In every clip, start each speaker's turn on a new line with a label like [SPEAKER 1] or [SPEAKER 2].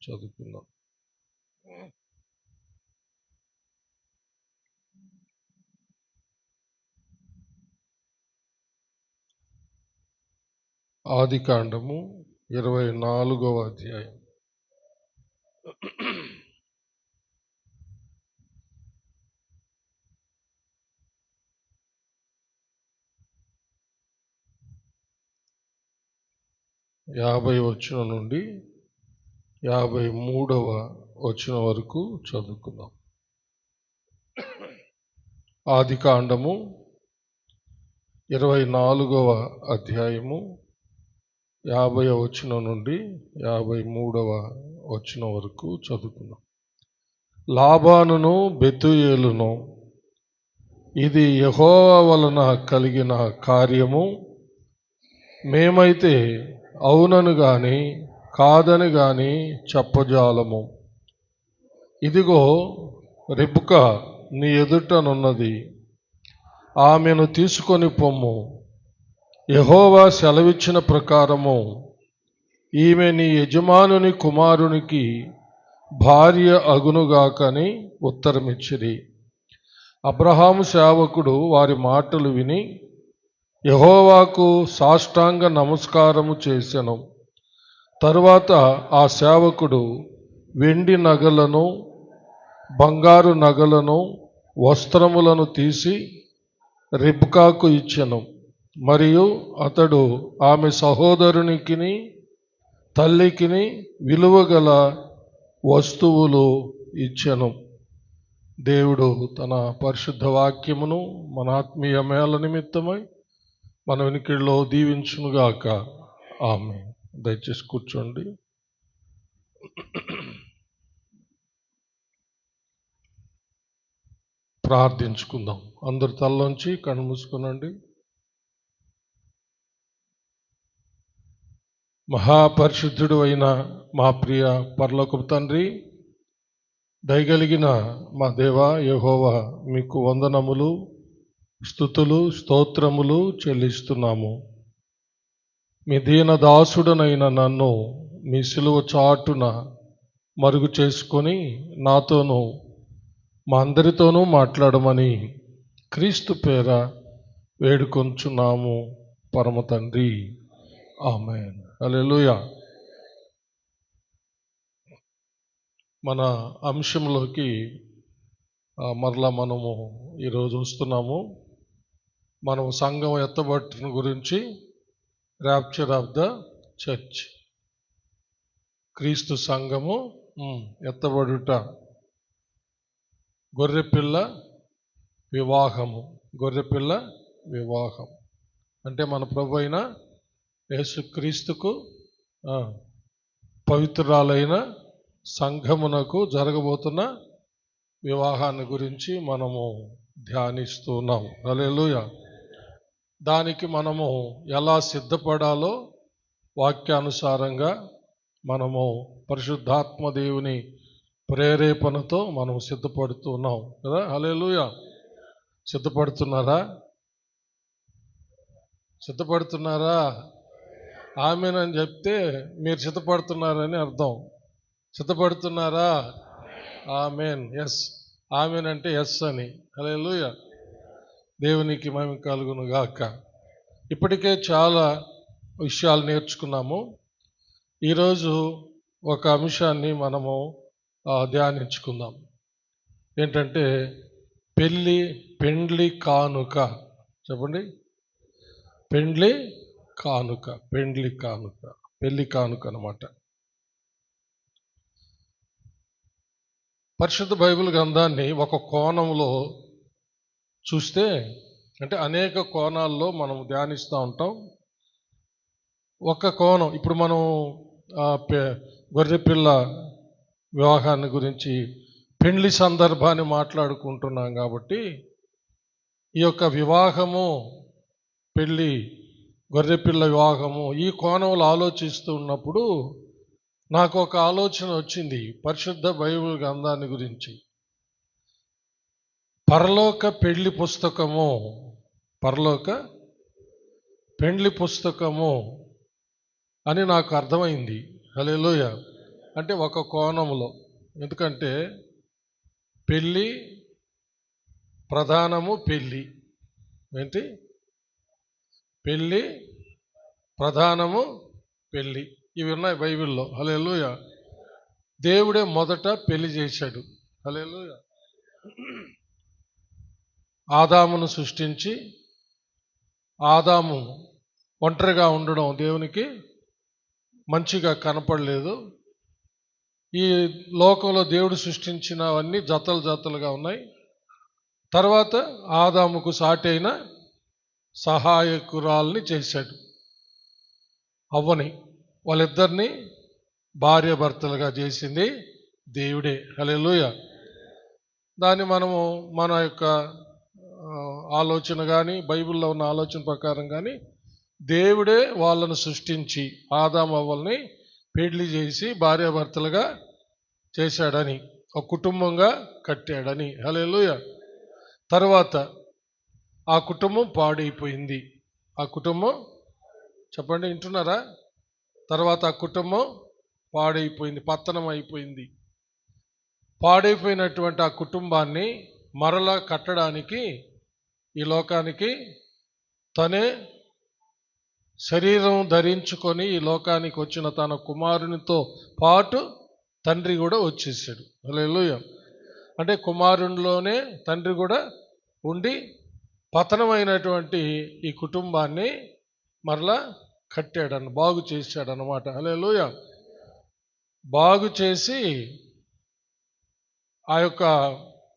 [SPEAKER 1] చదువుకుందాం. ఆదికాండము 24వ అధ్యాయం. యాభై వచనం నుండి 53వ వచనం వరకు చదువుకుందాం. ఆదికాండము 24వ అధ్యాయము 50వ వచనం నుండి 53వ వచనం వరకు చదువుకుందాం. లాబానును బెతూయేలును, ఇది యెహోవా వలన కలిగిన కార్యము, మేమైతే అవునను గాని కాదని గాని చెప్పజాలము. ఇదిగో రిబ్కా నీ ఎదుటనున్నది, ఆమెను తీసుకొని పొమ్ము. యెహోవా సెలవిచ్చిన ప్రకారము ఈమె నీ యజమానుని కుమారునికి భార్య అగునుగాకని ఉత్తరమిచ్చిరి. అబ్రహాము సేవకుడు వారి మాటలు విని యెహోవాకు సాష్టాంగ నమస్కారము చేసెను. తరువాత ఆ సేవకుడు వెండి నగలను బంగారు నగలను వస్త్రములను తీసి రిబ్కాకు ఇచ్చెను. మరియు అతడు ఆమె సహోదరునికిని తల్లికిని విలువగల వస్తువులు ఇచ్చెను. దేవుడు తన పరిశుద్ధ వాక్యమును మన ఆత్మీయ మేళ నిమిత్తమై మన వెనుకల్లో దీవించునుగాక. ఆమేన్. దయచేసి కూర్చోండి. ప్రార్థించుకుందాం. అందరు తలలోంచి కళ్ళు మూసుకునండి. మహాపరిశుద్ధుడు అయిన మా ప్రియ పరలోకపు తండ్రి, దయగలిగిన మా దేవా యెహోవా, మీకు వందనములు, స్తుతులు, స్తోత్రములు చెల్లిస్తున్నాము. మీ దీన దాసుడనైన నన్ను మీ సిలువ చాటున మరుగు చేసుకొని నాతోనూ మా అందరితోనూ మాట్లాడమని క్రీస్తు పేర వేడుకొంచున్నాము పరమ తండ్రి. ఆమేన్. హల్లెలూయా. మన అంశంలోకి మరలా మనము ఈరోజు వస్తున్నాము. మనం సంఘం ఎత్తబట్టిన గురించి, ర్యాప్చర్ ఆఫ్ ద చర్చ్, క్రీస్తు సంఘము ఎత్తబడుట, గొర్రెపిల్ల వివాహము. గొర్రెపిల్ల వివాహం అంటే మన ప్రభు అయిన యేసుక్రీస్తుకు పవిత్రురాలైన సంఘమునకు జరగబోతున్న వివాహాన్ని గురించి మనము ధ్యానిస్తున్నాం. హల్లెలూయా. దానికి మనము ఎలా సిద్ధపడాలో వాక్యానుసారంగా మనము పరిశుద్ధాత్మ దేవుని ప్రేరేపణతో మనం సిద్ధపడుతున్నాం కదా. హల్లెలూయా. సిద్ధపడుతున్నారా? సిద్ధపడుతున్నారా? ఆమేన్ అని చెప్తే మీరు సిద్ధపడుతున్నారని అర్థం. సిద్ధపడుతున్నారా? ఆమేన్. ఎస్. ఆమేన్ అంటే ఎస్ అని. హల్లెలూయా. దేవునికి మహిమ కలుగును గాక. ఇప్పటికే చాలా విషయాలు నేర్చుకున్నాము. ఈరోజు ఒక అంశాన్ని మనము ధ్యానించుకుందాం. ఏంటంటే పెండ్లి కానుక. చెప్పండి. పెండ్లి కానుక. పెళ్లి కానుక అన్నమాట. పరిశుద్ధ బైబిల్ గ్రంథాన్ని ఒక కోణంలో చూస్తే, అంటే అనేక కోణాల్లో మనం ధ్యానిస్తూ ఉంటాం. ఒక కోణం, ఇప్పుడు మనం గొర్రెపిల్ల వివాహాన్ని గురించి, పెండ్లి సందర్భాన్ని మాట్లాడుకుంటున్నాం కాబట్టి, ఈ యొక్క వివాహము, పెళ్ళి, గొర్రెపిల్ల వివాహము, ఈ కోణంలో ఆలోచిస్తూ ఉన్నప్పుడు నాకు ఒక ఆలోచన వచ్చింది పరిశుద్ధ బైబిల్ గ్రంథాన్ని గురించి. పరలోక పెళ్లి పుస్తకము, పరలోక పెండ్లి పుస్తకము అని నాకు అర్థమైంది. హల్లెలూయా. అంటే ఒక కోణంలో. ఎందుకంటే పెళ్ళి ప్రధానము, పెళ్ళి ఏంటి, పెళ్ళి ప్రధానము, పెళ్ళి, ఇవి ఉన్నాయి బైబిల్లో. హల్లెలూయా. దేవుడే మొదట పెళ్లి చేశాడు. హల్లెలూయా. ఆదామును సృష్టించి ఆదాము ఒంటరిగా ఉండడం దేవునికి మంచిగా కనపడలేదు. ఈ లోకంలో దేవుడు సృష్టించినవన్నీ జతలు జతలుగా ఉన్నాయి. తర్వాత ఆదాముకు సాటి అయిన సహాయకురాల్ని చేశాడు, అవ్వని. వాళ్ళిద్దరిని భార్య భర్తలుగా చేసింది దేవుడే. హల్లెలూయా. దాన్ని మనము మన యొక్క ఆలోచన కానీ, బైబిల్లో ఉన్న ఆలోచన ప్రకారం కానీ, దేవుడే వాళ్ళను సృష్టించి ఆదాము అవ్వల్ని పెళ్లి చేసి భార్యాభర్తలుగా చేశాడని, ఒక కుటుంబంగా కట్టాడని. హల్లెలూయా. తర్వాత ఆ కుటుంబం పాడైపోయింది. ఆ కుటుంబం, చెప్పండి, వింటున్నారా? తర్వాత ఆ కుటుంబం పాడైపోయింది, పతనం అయిపోయింది. పాడైపోయినటువంటి ఆ కుటుంబాన్ని మరలా కట్టడానికి ఈ లోకానికి తనే శరీరం ధరించుకొని ఈ లోకానికి వచ్చిన తన కుమారునితో పాటు తండ్రి కూడా వచ్చేసాడు. హల్లెలూయా. అంటే కుమారునిలోనే తండ్రి కూడా ఉండి పతనమైనటువంటి ఈ కుటుంబాన్ని మరలా కట్టాడని, బాగు చేశాడనమాట. హల్లెలూయా. బాగు చేసి ఆ యొక్క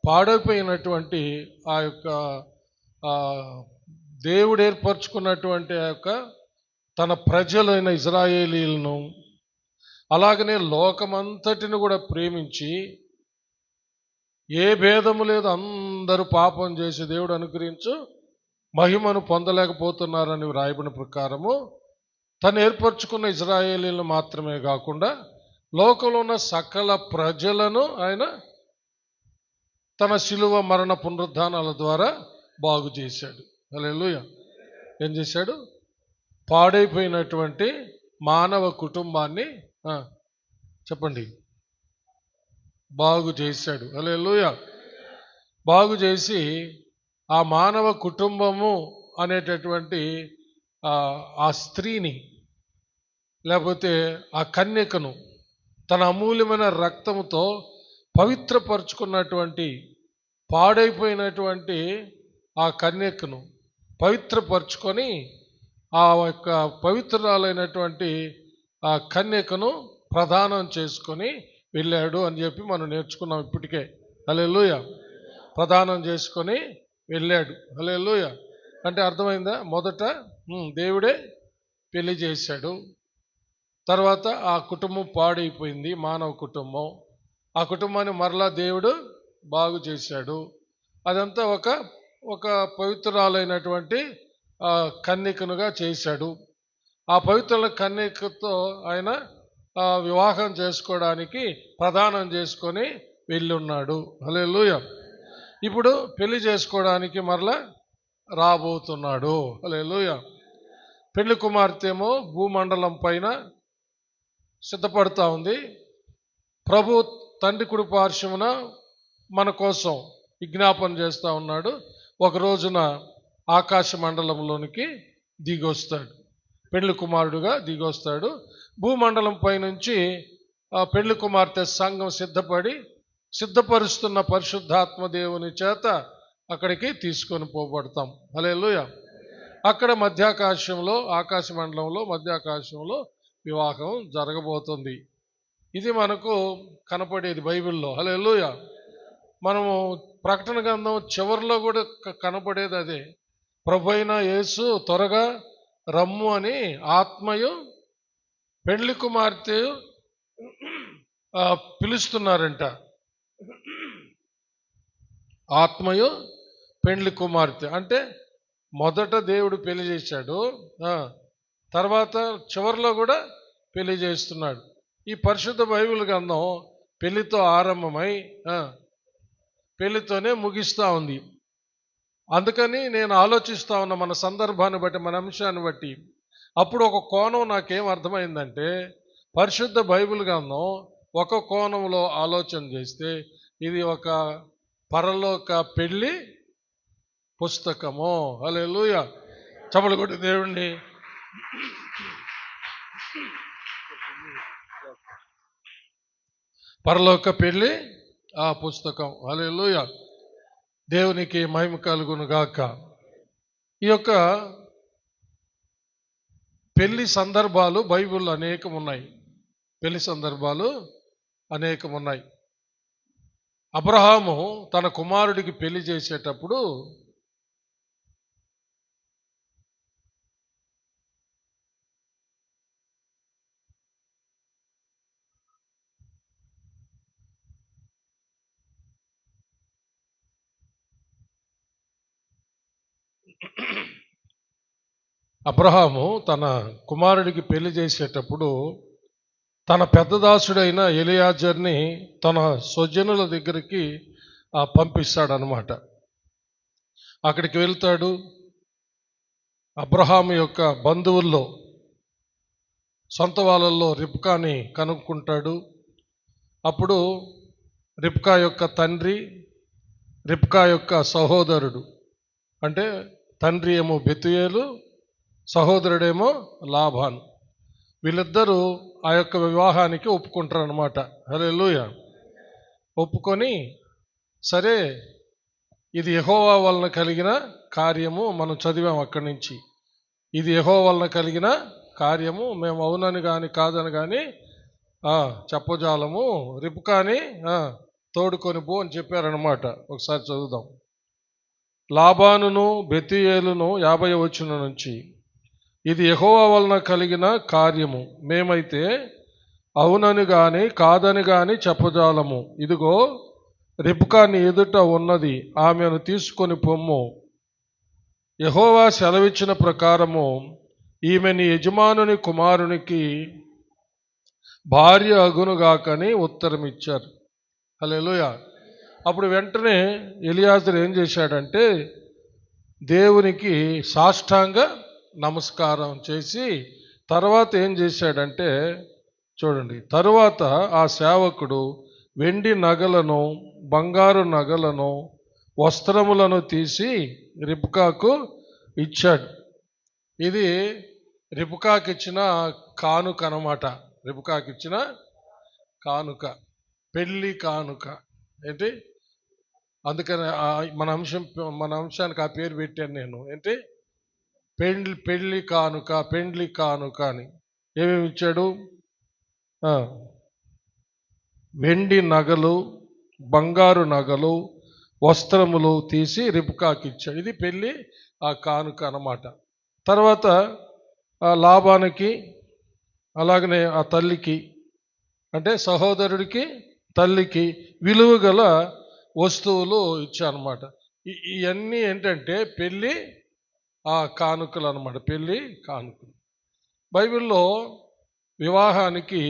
[SPEAKER 1] పాడైపోయినటువంటి ఆ యొక్క దేవుడు ఏర్పరచుకున్నటువంటి ఆ యొక్క తన ప్రజలైన ఇజ్రాయేలీలను, అలాగనే లోకమంతటిని కూడా ప్రేమించి, ఏ భేదము లేదు, అందరూ పాపం చేసి దేవుడు అనుగ్రహించు మహిమను పొందలేకపోతున్నారని వ్రాయబడిన ప్రకారము తను ఏర్పరచుకున్న ఇజ్రాయేలీలను మాత్రమే కాకుండా లోకంలో ఉన్న సకల ప్రజలను ఆయన తన శిలువ మరణ పునరుద్ధానాల ద్వారా బాగు చేశాడు. హల్లెలూయా. ఏం చేశాడు? పాడైపోయినటువంటి మానవ కుటుంబాన్ని చెప్పండి, బాగు చేశాడు. హల్లెలూయా. బాగు చేసి ఆ మానవ కుటుంబము అనేటటువంటి ఆ స్త్రీని, లేకపోతే ఆ కన్యకను తన అమూల్యమైన రక్తముతో పవిత్రపరుచుకున్నటువంటి, పాడైపోయినటువంటి ఆ కన్యకను పవిత్రపరుచుకొని ఆ యొక్క పవిత్రురాలైనటువంటి ఆ కన్యకను ప్రదానం చేసుకొని వెళ్ళాడు అని చెప్పి మనం నేర్చుకున్నాం ఇప్పటికే. హల్లెలూయా. ప్రదానం చేసుకొని వెళ్ళాడు. హల్లెలూయా. అంటే అర్థమైందా? మొదట దేవుడే పెళ్లి చేశాడు. తర్వాత ఆ కుటుంబం పాడైపోయింది, మానవ కుటుంబం. ఆ కుటుంబాన్ని మరలా దేవుడు బాగు చేశాడు. అదంతా ఒక పవిత్రురాలైనటువంటి కన్యకనుగా చేశాడు. ఆ పవిత్రుల కన్యకతో ఆయన వివాహం చేసుకోవడానికి ప్రదానం చేసుకొని వెళ్ళున్నాడు. హల్లెలూయా. ఇప్పుడు పెళ్లి చేసుకోవడానికి మరలా రాబోతున్నాడు. హల్లెలూయా. పెళ్లి కుమార్తె ఏమో భూమండలం పైన సిద్ధపడుతూ ఉంది. ప్రభు తండ్రి కుడి పార్శ్వమున మన కోసం విజ్ఞాపన చేస్తూ ఉన్నాడు. ఒక రోజున ఆకాశ మండలంలోనికి దిగొస్తాడు, పెళ్లి కుమారుడుగా దిగొస్తాడు. భూమండలం పైనుంచి పెళ్లి కుమార్తె సంఘం సిద్ధపరుస్తున్న పరిశుద్ధాత్మ దేవుని చేత అక్కడికి తీసుకొని పోబడతాం. హల్లెలూయా. అక్కడ మధ్యాకాశంలో, ఆకాశ మండలంలో మధ్యాకాశంలో వివాహం జరగబోతుంది. ఇది మనకు కనపడేది బైబిల్లో. హల్లెలూయా. మనము ప్రకటన గ్రంథం చివరిలో కూడా కనపడేది అదే. ప్రభువైన యేసు త్వరగా రమ్ము అని ఆత్మయు పెండ్లి కుమార్తె పిలుస్తున్నారంట. ఆత్మయు పెండ్లి కుమార్తె అంటే మొదట దేవుడు పెళ్లి చేశాడు, తర్వాత చివరిలో కూడా పెళ్లి చేస్తున్నాడు. ఈ పరిశుద్ధ బైబిల్ గ్రంథం పెళ్లితో ఆరంభమై పెళ్లితోనే ముగిస్తూ ఉంది. అందుకని నేను ఆలోచిస్తూ ఉన్న మన సందర్భాన్ని బట్టి, మన అంశాన్ని బట్టి, అప్పుడు ఒక కోణం నాకేం అర్థమైందంటే, పరిశుద్ధ బైబిల్ గ్రంథం ఒక కోణంలో ఆలోచన చేస్తే ఇది ఒక పరలోక పెళ్లి పుస్తకము. హల్లెలూయా. చప్పట్లు కొట్టి దేవుణ్ణి. పరలోక పెళ్లి ఆ పుస్తకం. హల్లెలూయా. దేవునికి మహిమ కలుగును గాక. ఈ యొక్క పెళ్లి సందర్భాలు బైబిల్లో అనేకం ఉన్నాయి. పెళ్లి సందర్భాలు అనేకం ఉన్నాయి. అబ్రహాము తన కుమారుడికి పెళ్లి చేసేటప్పుడు తన కుమారుడికి పెళ్లి చేసేటప్పుడు తన పెద్ద దాసుడైన ఎలియాజర్ని తన స్వజనుల దగ్గరికి పంపిస్తాడనమాట. అక్కడికి వెళ్తాడు. అబ్రహాము యొక్క బంధువుల్లో సొంత వాళ్ళల్లో రిబ్కాని కనుక్కుంటాడు. అప్పుడు రిబ్కా యొక్క తండ్రి, రిబ్కా యొక్క సహోదరుడు, అంటే తండ్రి ఏమో బెతుయేలు, సహోదరుడేమో లాబాను, వీళ్ళిద్దరూ ఆ యొక్క వివాహానికి ఒప్పుకుంటారు అనమాట. హల్లెలూయా. ఒప్పుకొని సరే ఇది యెహోవా వలన కలిగిన కార్యము, మనం చదివాం అక్కడి నుంచి. ఇది యెహోవా వలన కలిగిన కార్యము, మేము అవునని కానీ కాదని కానీ చెప్పజాలము, రిబ్కాని తోడుకొని పో అని చెప్పారనమాట. ఒకసారి చదువుదాం. లాబానును బెతుయేలును 50వ వచనం నుంచి, ఇది యెహోవా వలన కలిగిన కార్యము, మేమైతే అవునని గాని కాదని గాని చెప్పజాలము. ఇదిగో రిబ్కా నీ ఎదుట ఉన్నది, ఆమెను తీసుకొని పొమ్ము. యెహోవా సెలవిచ్చిన ప్రకారము ఈమె నీ యజమానుని కుమారునికి భార్య అగునుగాకని ఉత్తరం ఇచ్చారు. హల్లెలూయా. అప్పుడు వెంటనే ఎలియాజరు ఏం చేశాడంటే దేవునికి సాష్టాంగ నమస్కారం చేసి తర్వాత ఏం చేశాడంటే చూడండి, తరువాత ఆ సేవకుడు వెండి నగలను, బంగారు నగలను, వస్త్రములను తీసి రిబ్కాకు ఇచ్చాడు. ఇది రిబ్కాకి ఇచ్చిన కానుక అన్నమాట. రిబ్కాకి ఇచ్చిన కానుక, పెళ్లి కానుక. ఏంటి అందుకని మన అంశానికి ఆ పేరు పెట్టాను నేను. ఏంటి పెళ్లి కానుక, పెళ్లి కానుక అని. ఏమేమి ఇచ్చాడు? వెండి నగలు, బంగారు నగలు, వస్త్రములు తీసి రిబ్కాకి ఇచ్చాడు. ఇది పెళ్లి కానుక అన్నమాట. తర్వాత లాబానికి, అలాగనే ఆ తల్లికి, అంటే సహోదరుడికి తల్లికి విలువ గల వస్తువులు ఇచ్చానమాట. ఇవన్నీ ఏంటంటే పెళ్లి కానుకలు అన్నమాట. పెళ్లి కానుకలు. బైబిల్లో వివాహానికి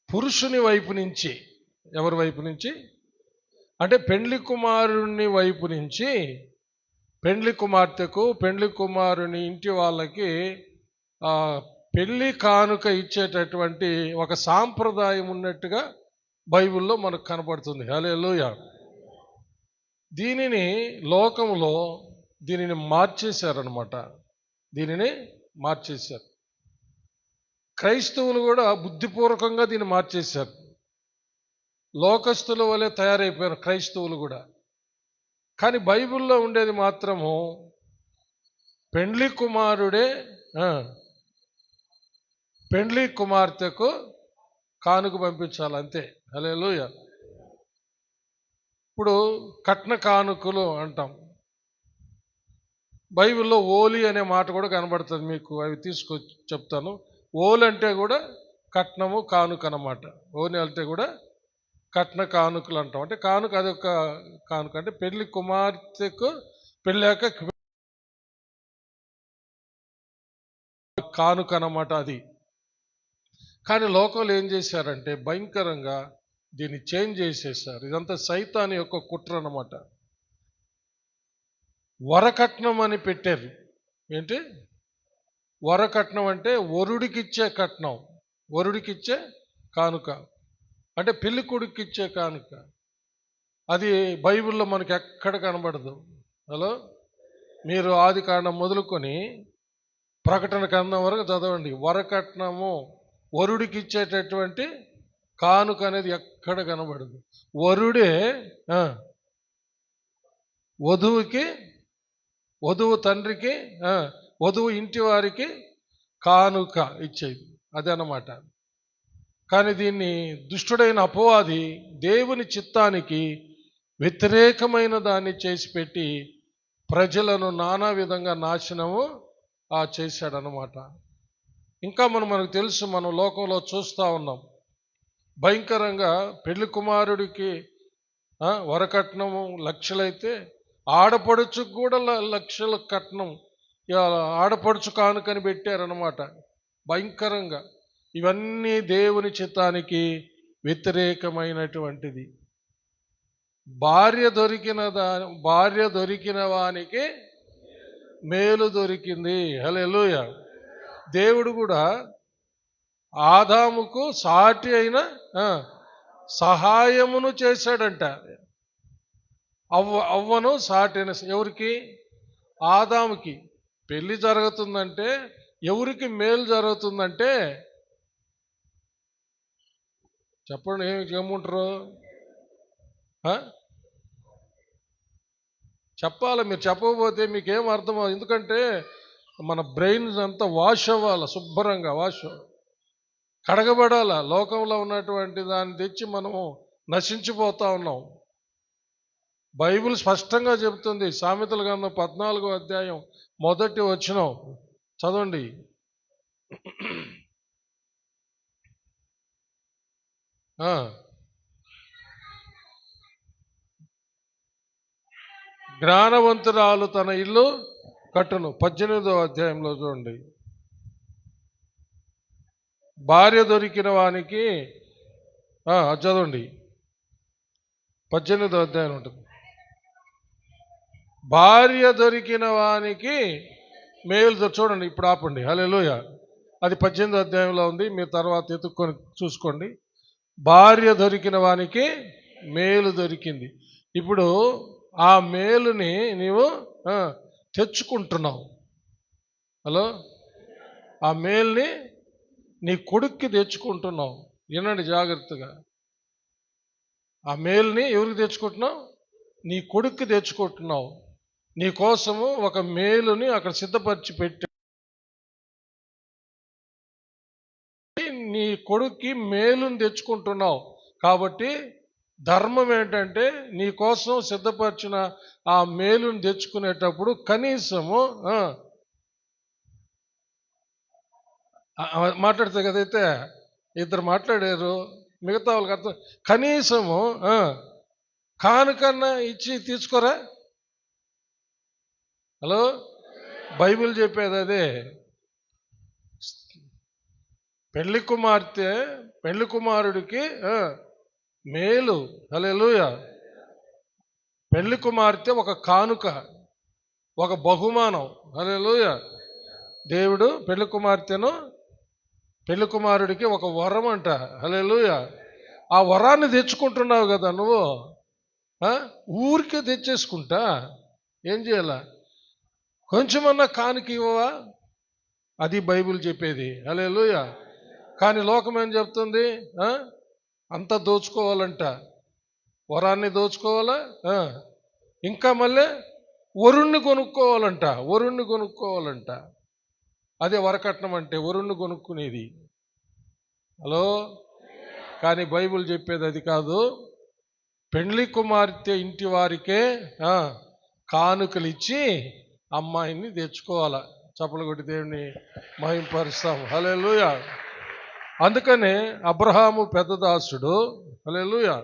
[SPEAKER 1] పురుషుని వైపు నుంచి, ఎవరి వైపు నుంచి అంటే పెండ్లి కుమారుని వైపు నుంచి పెండ్లి కుమార్తెకు, పెండ్లి కుమారుని ఇంటి వాళ్ళకి పెళ్లి కానుక ఇచ్చేటటువంటి ఒక సాంప్రదాయం ఉన్నట్టుగా బైబిల్లో మనకు కనపడుతుంది. హల్లెలూయా. దీనిని లోకంలో దీనిని మార్చేశారనమాట. దీనిని మార్చేశారు. క్రైస్తవులు కూడా బుద్ధిపూర్వకంగా దీన్ని మార్చేశారు. లోకస్తుల వలె తయారైపోయారు క్రైస్తవులు కూడా. కానీ బైబిల్లో ఉండేది మాత్రము పెండ్లి కుమారుడే పెండ్లి కుమార్తెకు కానుక పంపించాలి, అంతే. హల్లెలూయా. ఇప్పుడు కట్న కానుకలు అంటాం. బైబిల్లో ఓలి అనే మాట కూడా కనబడుతుంది మీకు. అవి తీసుకొచ్చి చెప్తాను. ఓలి అంటే కూడా కట్నము, కానుక అన్నమాట. ఓలి అంటే కూడా కట్న కానుకలు అంటాం. అంటే కానుక, అదొక కానుక. అంటే పెళ్లి కుమార్తెకు పెళ్ళాక కానుక అన్నమాట అది. కానీ లోకంలో ఏం చేశారంటే భయంకరంగా దీన్ని చేంజ్ చేసేసారు. ఇదంతా సైతాను యొక్క కుట్ర అన్నమాట. వరకట్నం అని పెట్టారు. ఏంటి వరకట్నం అంటే వరుడికిచ్చే కట్నం. వరుడికిచ్చే కానుక అంటే పెళ్లి కొడుకు ఇచ్చే కానుక. అది బైబిల్లో మనకి ఎక్కడ కనబడదు. హలో, మీరు ఆది కాండం మొదలుకొని ప్రకటన గ్రంథం వరకు చదవండి. వరకట్నము, వరుడికి ఇచ్చేటటువంటి కానుక అనేది ఎక్కడ కనబడదు. వరుడే వధువుకి, వధువు తండ్రికి, వధువు ఇంటి వారికి కానుక ఇచ్చేది అదనమాట. కానీ దీన్ని దుష్టుడైన అపవాది దేవుని చిత్తానికి వ్యతిరేకమైన దాన్ని చేసి పెట్టి ప్రజలను నానా విధంగా నాశనము చేశాడనమాట. ఇంకా మనకు తెలుసు, మనం లోకంలో చూస్తూ ఉన్నాం భయంకరంగా. పెళ్లి కుమారుడికి వరకట్నము లక్షలైతే ఆడపడుచుకు కూడా లక్షల కట్నం, ఆడపడుచు కానుకని పెట్టారనమాట భయంకరంగా. ఇవన్నీ దేవుని చిత్తానికి వ్యతిరేకమైనటువంటిది. భార్య దొరికిన వానికి మేలు దొరికింది. హల్లెలూయా. దేవుడు కూడా ఆదాముకు సాటి అయిన సహాయమును చేశాడంట. అవ్వను సాటి అయిన, ఎవరికి? ఆదాముకి. పెళ్లి జరుగుతుందంటే ఎవరికి మేలు జరుగుతుందంటే చెప్పండి, ఏమంటారు? చెప్పాలి. మీరు చెప్పకపోతే మీకేం అర్థం? ఎందుకంటే మన బ్రెయిన్ అంతా వాష్ అవ్వాలి, శుభ్రంగా కడగబడాల. లోకంలో ఉన్నటువంటి దాన్ని తెచ్చి మనము నశించిపోతా ఉన్నాం. బైబిల్ స్పష్టంగా చెబుతుంది. సామెతల గ్రంథం 14వ అధ్యాయం 1వ వచనం చదవండి. జ్ఞానవంతురాలు తన ఇల్లు కట్టును. 18వ అధ్యాయంలో చూడండి. భార్య దొరికిన వానికి చదవండి, 18వ అధ్యాయం ఉంటుంది. భార్య దొరికిన వానికి మేలు చూడండి. ఇప్పుడు ఆపండి. హల్లెలూయా. అది 18వ అధ్యాయంలో ఉంది, మీరు తర్వాత ఎత్తుక్కొని చూసుకోండి. భార్య దొరికిన వానికి మేలు దొరికింది. ఇప్పుడు ఆ మేలుని నీవు తెచ్చుకుంటున్నావు. హలో, ఆ మేలుని నీ కొడుక్కి తెచ్చుకుంటున్నావు. వినండి జాగ్రత్తగా. ఆ మేలుని ఎవరికి తెచ్చుకుంటున్నావు? నీ కొడుక్కి తెచ్చుకుంటున్నావు. నీ కోసము ఒక మేలుని అక్కడ సిద్ధపరిచి పెట్టి నీ కొడుక్కి మేలుని తెచ్చుకుంటున్నావు. కాబట్టి ధర్మం ఏంటంటే నీ కోసం సిద్ధపరిచిన ఆ మేలుని తెచ్చుకునేటప్పుడు కనీసము మాట్లాడితే కదైతే ఇద్దరు మాట్లాడారు, మిగతా వాళ్ళకి అర్థం. కనీసము కానుకన్నా ఇచ్చి తీసుకోరా. హలో, బైబిల్ చెప్పేది అదే. పెళ్లి కుమారుడికి మేలు. హల్లెలూయా. పెళ్లి కుమార్తె ఒక కానుక, ఒక బహుమానం. హల్లెలూయా. దేవుడు పెళ్లి కుమారుడికి ఒక వరం అంట. హల్లెలూయా. ఆ వరాన్ని తెచ్చుకుంటున్నావు కదా నువ్వు. ఊరికే తెచ్చేసుకుంటా ఏం చేయాలా? కొంచెమన్నా కానుక ఇవ్వవా? అది బైబిల్ చెప్పేది. హల్లెలూయా. కానీ లోకం ఏం చెప్తుంది? అంతా దోచుకోవాలంట, వరాన్ని దోచుకోవాలా, ఇంకా మళ్ళీ వరుణ్ణి కొనుక్కోవాలంట. అదే వరకట్నం అంటే, వరుణ్ణి కొనుక్కునేది. హలో, కానీ బైబిల్ చెప్పేది అది కాదు. పెండ్లి కుమార్తె ఇంటి వారికే కానుకలు ఇచ్చి అమ్మాయిని తెచ్చుకోవాలా. చప్పలు కొట్టి దేవుని మహింపరుస్తాం. హల్లెలూయా. అందుకనే అబ్రహాము పెద్దదాసుడు హల్లెలూయా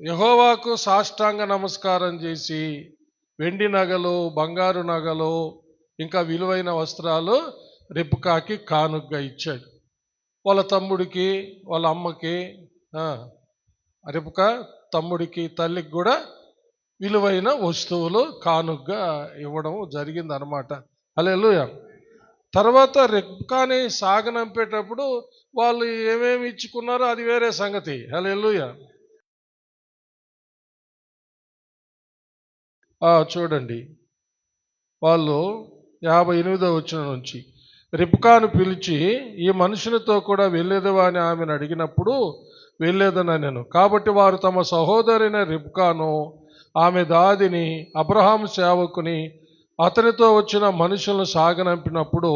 [SPEAKER 1] యెహోవాకు సాష్టాంగ నమస్కారం చేసి వెండి నగలు, బంగారు నగలు, ఇంకా విలువైన వస్త్రాలు రిబ్కాకి కానుకగా ఇచ్చాడు. వాళ్ళ తమ్ముడికి, వాళ్ళ అమ్మకి, రిబ్కా తమ్ముడికి, తల్లికి కూడా విలువైన వస్తువులు కానుకగా ఇవ్వడం జరిగింది అనమాట. హల్లెలూయా. తర్వాత రెబ్కాని సాగనంపేటప్పుడు వాళ్ళు ఏమేమి ఇచ్చుకున్నారో అది వేరే సంగతి. హల్లెలూయా. చూడండి, వాళ్ళు 58వ వచనం నుంచి, రిబ్కాను పిలిచి, ఈ మనుషునితో కూడా వెళ్ళేదవా అని ఆమెను అడిగినప్పుడు వెళ్ళేదనెను. కాబట్టి వారు తమ సహోదరైన రిబ్కాను, ఆమె దాదిని, అబ్రహాము సేవకుని, అతనితో వచ్చిన మనుషులను సాగనంపినప్పుడు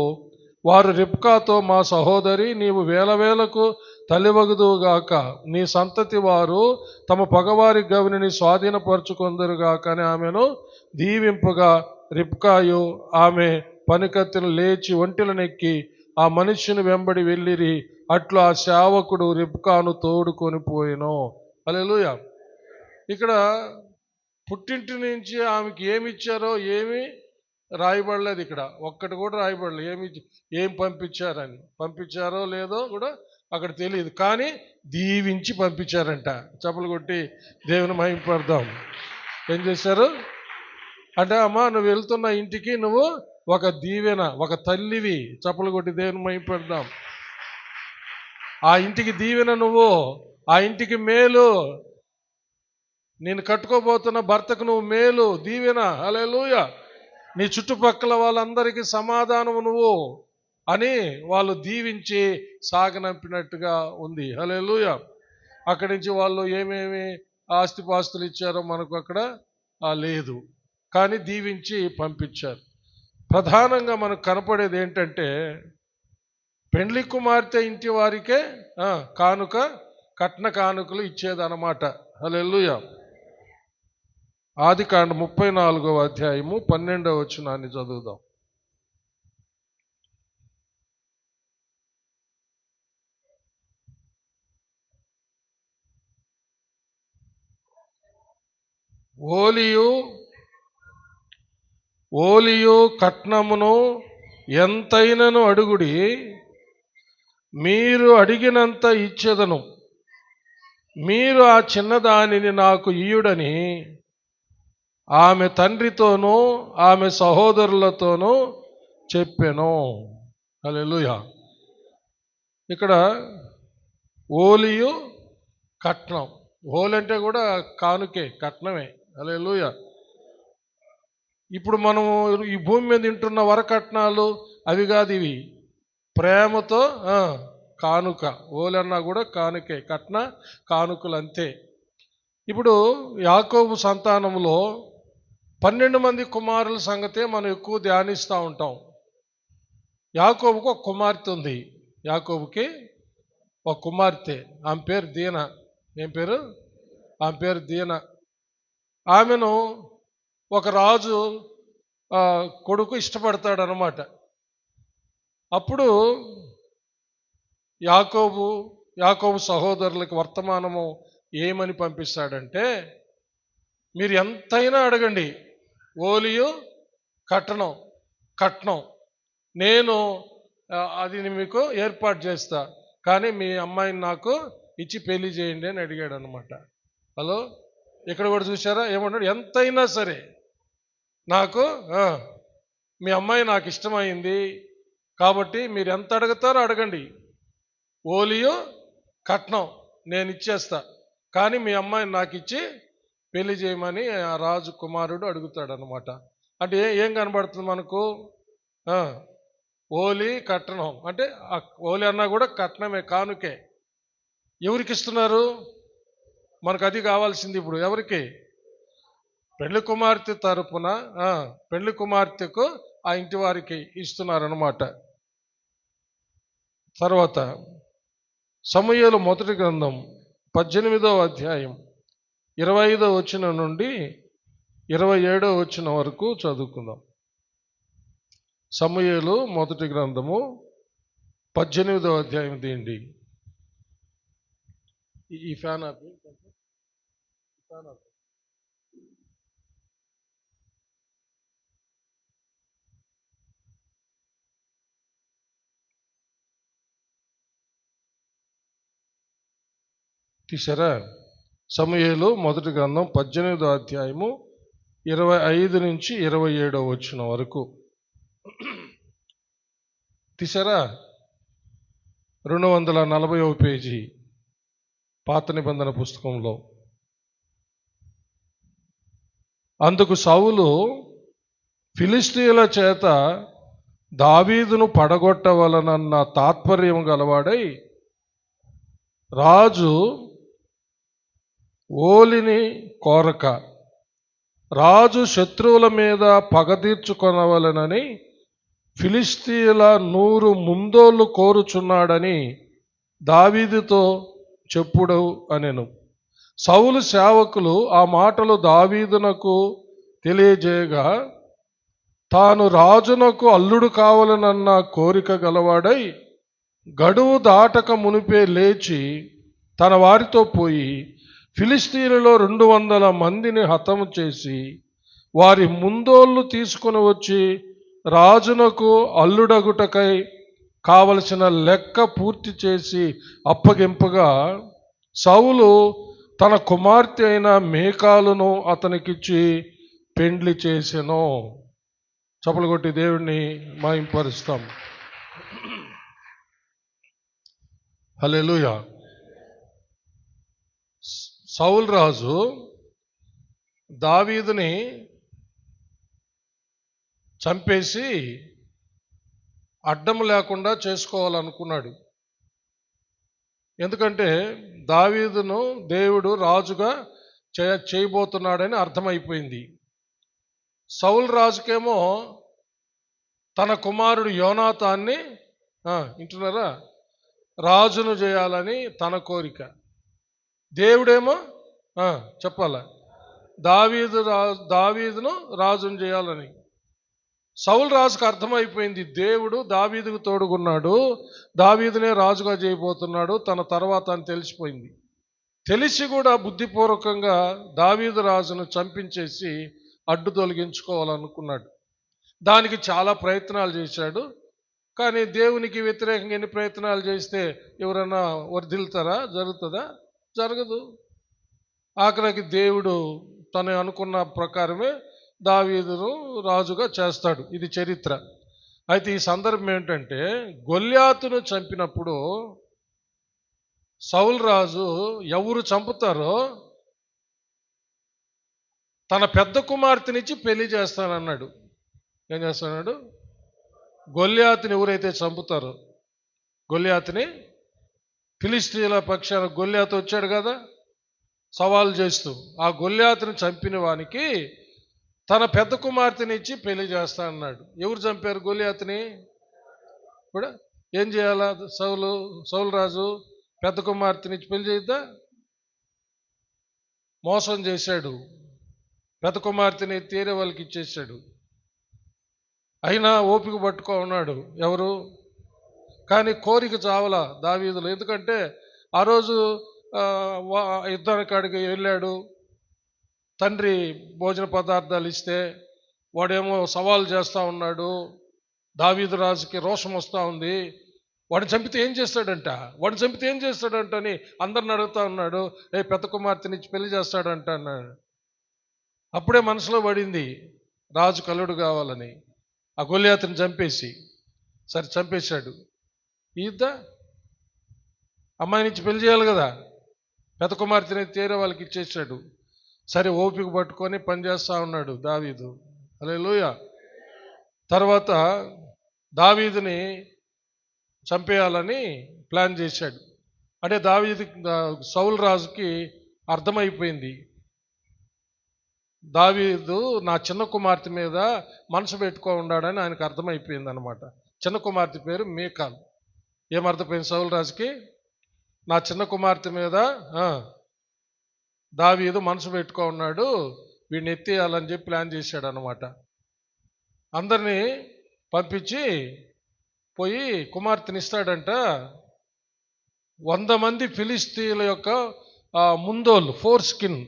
[SPEAKER 1] వారు రిబ్కాతో, మా సహోదరి, నీవు వేలకు తల్లివగుదువుగాక, నీ సంతతి వారు తమ పగవారి గవిని స్వాధీనపరుచుకొందరుగాక అని ఆమెను దీవింపగా, రిబ్కాయు ఆమె పనికత్తెలు లేచి ఒంటెలనెక్కి ఆ మనుష్యుని వెంబడి వెళ్ళిరి. అట్లు ఆ సేవకుడు రిబ్కాను తోడుకొని పోయెను. హల్లెలూయా. ఇక్కడ పుట్టింటి నుంచి ఆమెకి ఏమి ఇచ్చారో ఏమి రాయబడలేదు. ఇక్కడ ఒక్కటి కూడా రాయబడలేదు ఏం పంపించారో లేదో కూడా అక్కడ తెలియదు. కానీ దీవించి పంపించారంట. చప్పలు కొట్టి దేవుని మహిమపడదాం. ఏం చేశారు అంటే, అమ్మా నువ్వు వెళ్తున్న ఇంటికి నువ్వు ఒక దీవెన, ఒక తల్లివి. చప్పలు కొట్టి దేవుని మహిమపడదాం. ఆ ఇంటికి దీవెన నువ్వు, ఆ ఇంటికి మేలు, నేను కట్టుకోబోతున్న భర్తకు నువ్వు మేలు, దీవెన. హల్లెలూయా. నీ చుట్టుపక్కల వాళ్ళందరికీ సమాధానము నువ్వు అని వాళ్ళు దీవించి సాగనంపినట్టుగా ఉంది. హల్లెలూయా. అక్కడి నుంచి వాళ్ళు ఏమేమి ఆస్తిపాస్తులు ఇచ్చారో మనకు అక్కడ లేదు, కానీ దీవించి పంపించారు. ప్రధానంగా మనకు కనపడేది ఏంటంటే, పెండ్లి కుమార్తె ఇంటి వారికే కానుక, కట్న కానుకలు ఇచ్చేదన్నమాట. హల్లెలూయా. ఆదికాండం 34వ అధ్యాయము 12వ వచనాన్ని చదువుదాం. ఓలియు కట్నమును ఎంతైనను అడుగుడి, మీరు అడిగినంత ఇచ్చేదను, మీరు ఆ చిన్నదానిని నాకు ఇయ్యుడని ఆమె తండ్రితోనూ ఆమె సహోదరులతోనూ చెప్పెను. హల్లెలూయా. ఇక్కడ ఓలియు కట్నం. ఓలి అంటే కూడా కానుకే, కట్నమే. హల్లెలూయా. ఇప్పుడు మనము ఈ భూమి మీద తింటున్న వరకట్నాలు అవి కాదు, ఇవి ప్రేమతో కానుక. ఓలన్నా కూడా కానుకే, కట్న కానుకలు అంతే. ఇప్పుడు యాకోబు సంతానంలో 12 మంది కుమారుల సంగతే మనం ఎక్కువ ధ్యానిస్తూ ఉంటాం. యాకోబుకు ఒక కుమార్తె ఉంది. యాకోబుకి ఒక కుమార్తె, ఆమె పేరు దీన. ఏం పేరు? ఆమె పేరు దీన. ఆమెను ఒక రాజు కొడుకు ఇష్టపడతాడు అన్నమాట. అప్పుడు యాకోబు సహోదరులకు వర్తమానము ఏమని పంపిస్తాడంటే, మీరు ఎంతైనా అడగండి, ఓలియు కట్నం నేను అది మీకు ఏర్పాటు చేస్తా, కానీ మీ అమ్మాయిని నాకు ఇచ్చి పెళ్లి చేయండి అని అడిగాడు అనమాట. హలో, ఇక్కడ కూడా చూసారా ఏమన్నాడు? ఎంతైనా సరే నాకు మీ అమ్మాయి నాకు ఇష్టమైంది కాబట్టి మీరు ఎంత అడుగుతారో అడగండి, ఓలియు కట్నం నేను ఇచ్చేస్తా, కానీ మీ అమ్మాయిని నాకు ఇచ్చి పెళ్లి చేయమని ఆ రాజు కుమారుడు అడుగుతాడు అనమాట. అంటే ఏం కనబడుతుంది మనకు? ఓలి కట్నం అంటే ఓలి అన్నా కూడా కట్నమే, కానుకే. ఎవరికి ఇస్తున్నారు? మనకు అది కావాల్సింది. ఇప్పుడు ఎవరికి? పెళ్లి కుమార్తె తరపున పెళ్లి కుమార్తెకు ఆ ఇంటి వారికి ఇస్తున్నారన్నమాట. తర్వాత సమూయేలు మొదటి గ్రంథం 18వ అధ్యాయం 25వ వచనం నుండి 27వ వచనం వరకు చదువుకుందాం. సమూయేలు మొదటి గ్రంథము 18వ అధ్యాయం. తీయండి ఈ ఫ్యాన్ ఆపి. తీసారా? సమూయేలు మొదటి గ్రంథం 18వ అధ్యాయము 25 నుంచి 27వ వచనం వరకు. తీసారా? 240వ పేజీ పాత నిబంధన పుస్తకంలో. అందుకు సౌలు ఫిలిష్తీయుల చేత దావీదును పడగొట్టవలనన్న తాత్పర్యం గలవాడై రాజు ఓలిని కోరక రాజు శత్రువుల మీద పగ తీర్చుకొనవలనని ఫిలిష్తీయుల 100 ముందోళ్ళు కోరుచున్నాడని దావీదుతో చెప్పుడు అనెను. సౌలు సేవకులు ఆ మాటలు దావీదునకు తెలియజేయగా తాను రాజునకు అల్లుడు కావాలనన్న కోరిక గలవాడై గడువు దాటక మునిపే లేచి తన వారితో పోయి ఫిలిష్తీయులలో 200 మందిని హతము చేసి వారి ముందోళ్ళు తీసుకుని వచ్చి రాజునకు అల్లుడగుటకై కావలసిన లెక్క పూర్తి చేసి అప్పగింపగా సౌలు తన కుమార్తె అయిన మేకాలును అతనికిచ్చి పెండ్లి చేసెను. చప్పలు కొట్టి దేవుడిని మహింపరుస్తాం. హల్లెలూయా. సౌలు రాజు దావీదుని చంపేసి అడ్డం లేకుండా చేసుకోవాలనుకున్నాడు. ఎందుకంటే దావీదును దేవుడు రాజుగా చేయబోతున్నాడని అర్థమైపోయింది. సౌలు రాజుకేమో తన కుమారుడు యోనాతాన్ని వింటున్నారా రాజును చేయాలని తన కోరిక. దేవుడేమో చెప్పాల దావీదును రాజును చేయాలని. సౌలు రాజుకు అర్థమైపోయింది దేవుడు దావీదుకు తోడుకున్నాడు, దావీదునే రాజుగా చేయబోతున్నాడు తన తర్వాత అని తెలిసిపోయింది. తెలిసి కూడా బుద్ధిపూర్వకంగా దావీదు రాజును చంపించేసి అడ్డు తొలగించుకోవాలనుకున్నాడు. దానికి చాలా ప్రయత్నాలు చేశాడు. కానీ దేవునికి వ్యతిరేకంగా ఎన్ని ప్రయత్నాలు చేస్తే ఎవరైనా వర్ధిల్తారా? జరుగుతుందా? జరగదు. ఆఖరికి దేవుడు తను అనుకున్న ప్రకారమే దావీదును రాజుగా చేస్తాడు. ఇది చరిత్ర. అయితే ఈ సందర్భం ఏంటంటే గొల్యాతును చంపినప్పుడు సౌలు రాజు ఎవరు చంపుతారో తన పెద్ద కుమార్తెనిచ్చి పెళ్లి చేస్తానన్నాడు. ఏం చేస్తాడు? గొల్యాతుని ఎవరైతే చంపుతారో గొల్యాతుని, ఫిలిష్తీయుల పక్షాన గొల్యాతు వచ్చాడు కదా సవాలు చేస్తూ, ఆ గొల్యాతుని చంపిన వానికి తన పెద్ద కుమార్తెనిచ్చి పెళ్లి చేస్తానన్నాడు. ఎవరు చంపారు గొల్యాతుని? కూడా ఏం చేయాలా? సౌలు రాజు పెద్ద కుమార్తెనిచ్చి పెళ్లి చేద్దా? మోసం చేశాడు. పెద్ద కుమార్తెని తీరే వాళ్ళకి ఇచ్చేసాడు. అయినా ఓపిక పట్టుకో ఉన్నాడు. ఎవరు? కానీ కోరిక చావలా దావీదులు. ఎందుకంటే ఆ రోజు యుద్ధానికి వెళ్ళాడు. తండ్రి భోజన పదార్థాలు ఇస్తే వాడేమో సవాల్ చేస్తూ ఉన్నాడు. దావీదు రాజుకి రోషం వస్తూ ఉంది. వాడిని చంపితే ఏం చేస్తాడంట అని అందరిని అడుగుతూ ఉన్నాడు. పెద్ద కుమార్తెనిచ్చి పెళ్లి చేస్తాడంట అన్నాడు. అప్పుడే మనసులో పడింది రాజు కల్లుడు కావాలని. ఆ గొల్యాతుని చంపేసి సరే చంపేశాడు. ఈద్దా అమ్మాయినిచ్చి పెళ్లి చేయాలి కదా, పెద్ద కుమార్తెని తీరే వాళ్ళకి ఇచ్చేసాడు. సరే ఓపిక పట్టుకొని పనిచేస్తూ ఉన్నాడు దావీదు. హల్లెలూయా. తర్వాత దావీదుని చంపేయాలని ప్లాన్ చేశాడు. అంటే సౌలు రాజుకి అర్థమైపోయింది దావీదు నా చిన్న కుమార్తె మీద మనసు పెట్టుకో ఉన్నాడని ఆయనకు అర్థమైపోయింది అనమాట. చిన్న కుమార్తె పేరు మీకాల్. ఏమర్థమైంది సౌలు రాజుకి? నా చిన్న కుమార్తె మీద దావీదు మనసు పెట్టుకో ఉన్నాడు, వీడిని ఎత్తేయాలని చెప్పి ప్లాన్ చేశాడు అనమాట. అందరినీ పంపించి పోయి కుమార్తెని ఇస్తాడంట. 100 మంది ఫిలిష్తీయుల యొక్క ముందోళ్ళు, ఫోర్ స్కిన్,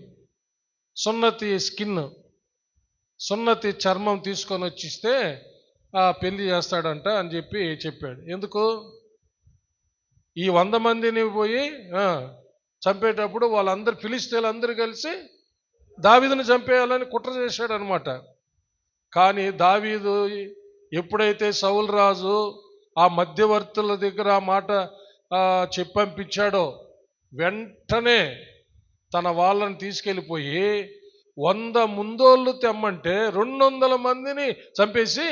[SPEAKER 1] సున్నతి చర్మం తీసుకొని వచ్చిస్తే పెళ్లి చేస్తాడంట అని చెప్పాడు. ఎందుకు? ఈ 100 మందిని పోయి చంపేటప్పుడు వాళ్ళందరూ ఫిలిష్తీయులు అందరూ కలిసి దావీదుని చంపేయాలని కుట్ర చేశాడు అనమాట. కానీ దావీదు ఎప్పుడైతే సౌలు రాజు ఆ మధ్యవర్తుల దగ్గర ఆ మాట చెప్పంపించాడో వెంటనే తన వాళ్ళని తీసుకెళ్ళిపోయి 100 ముందోళ్ళు తెమ్మంటే 200 మందిని చంపేసి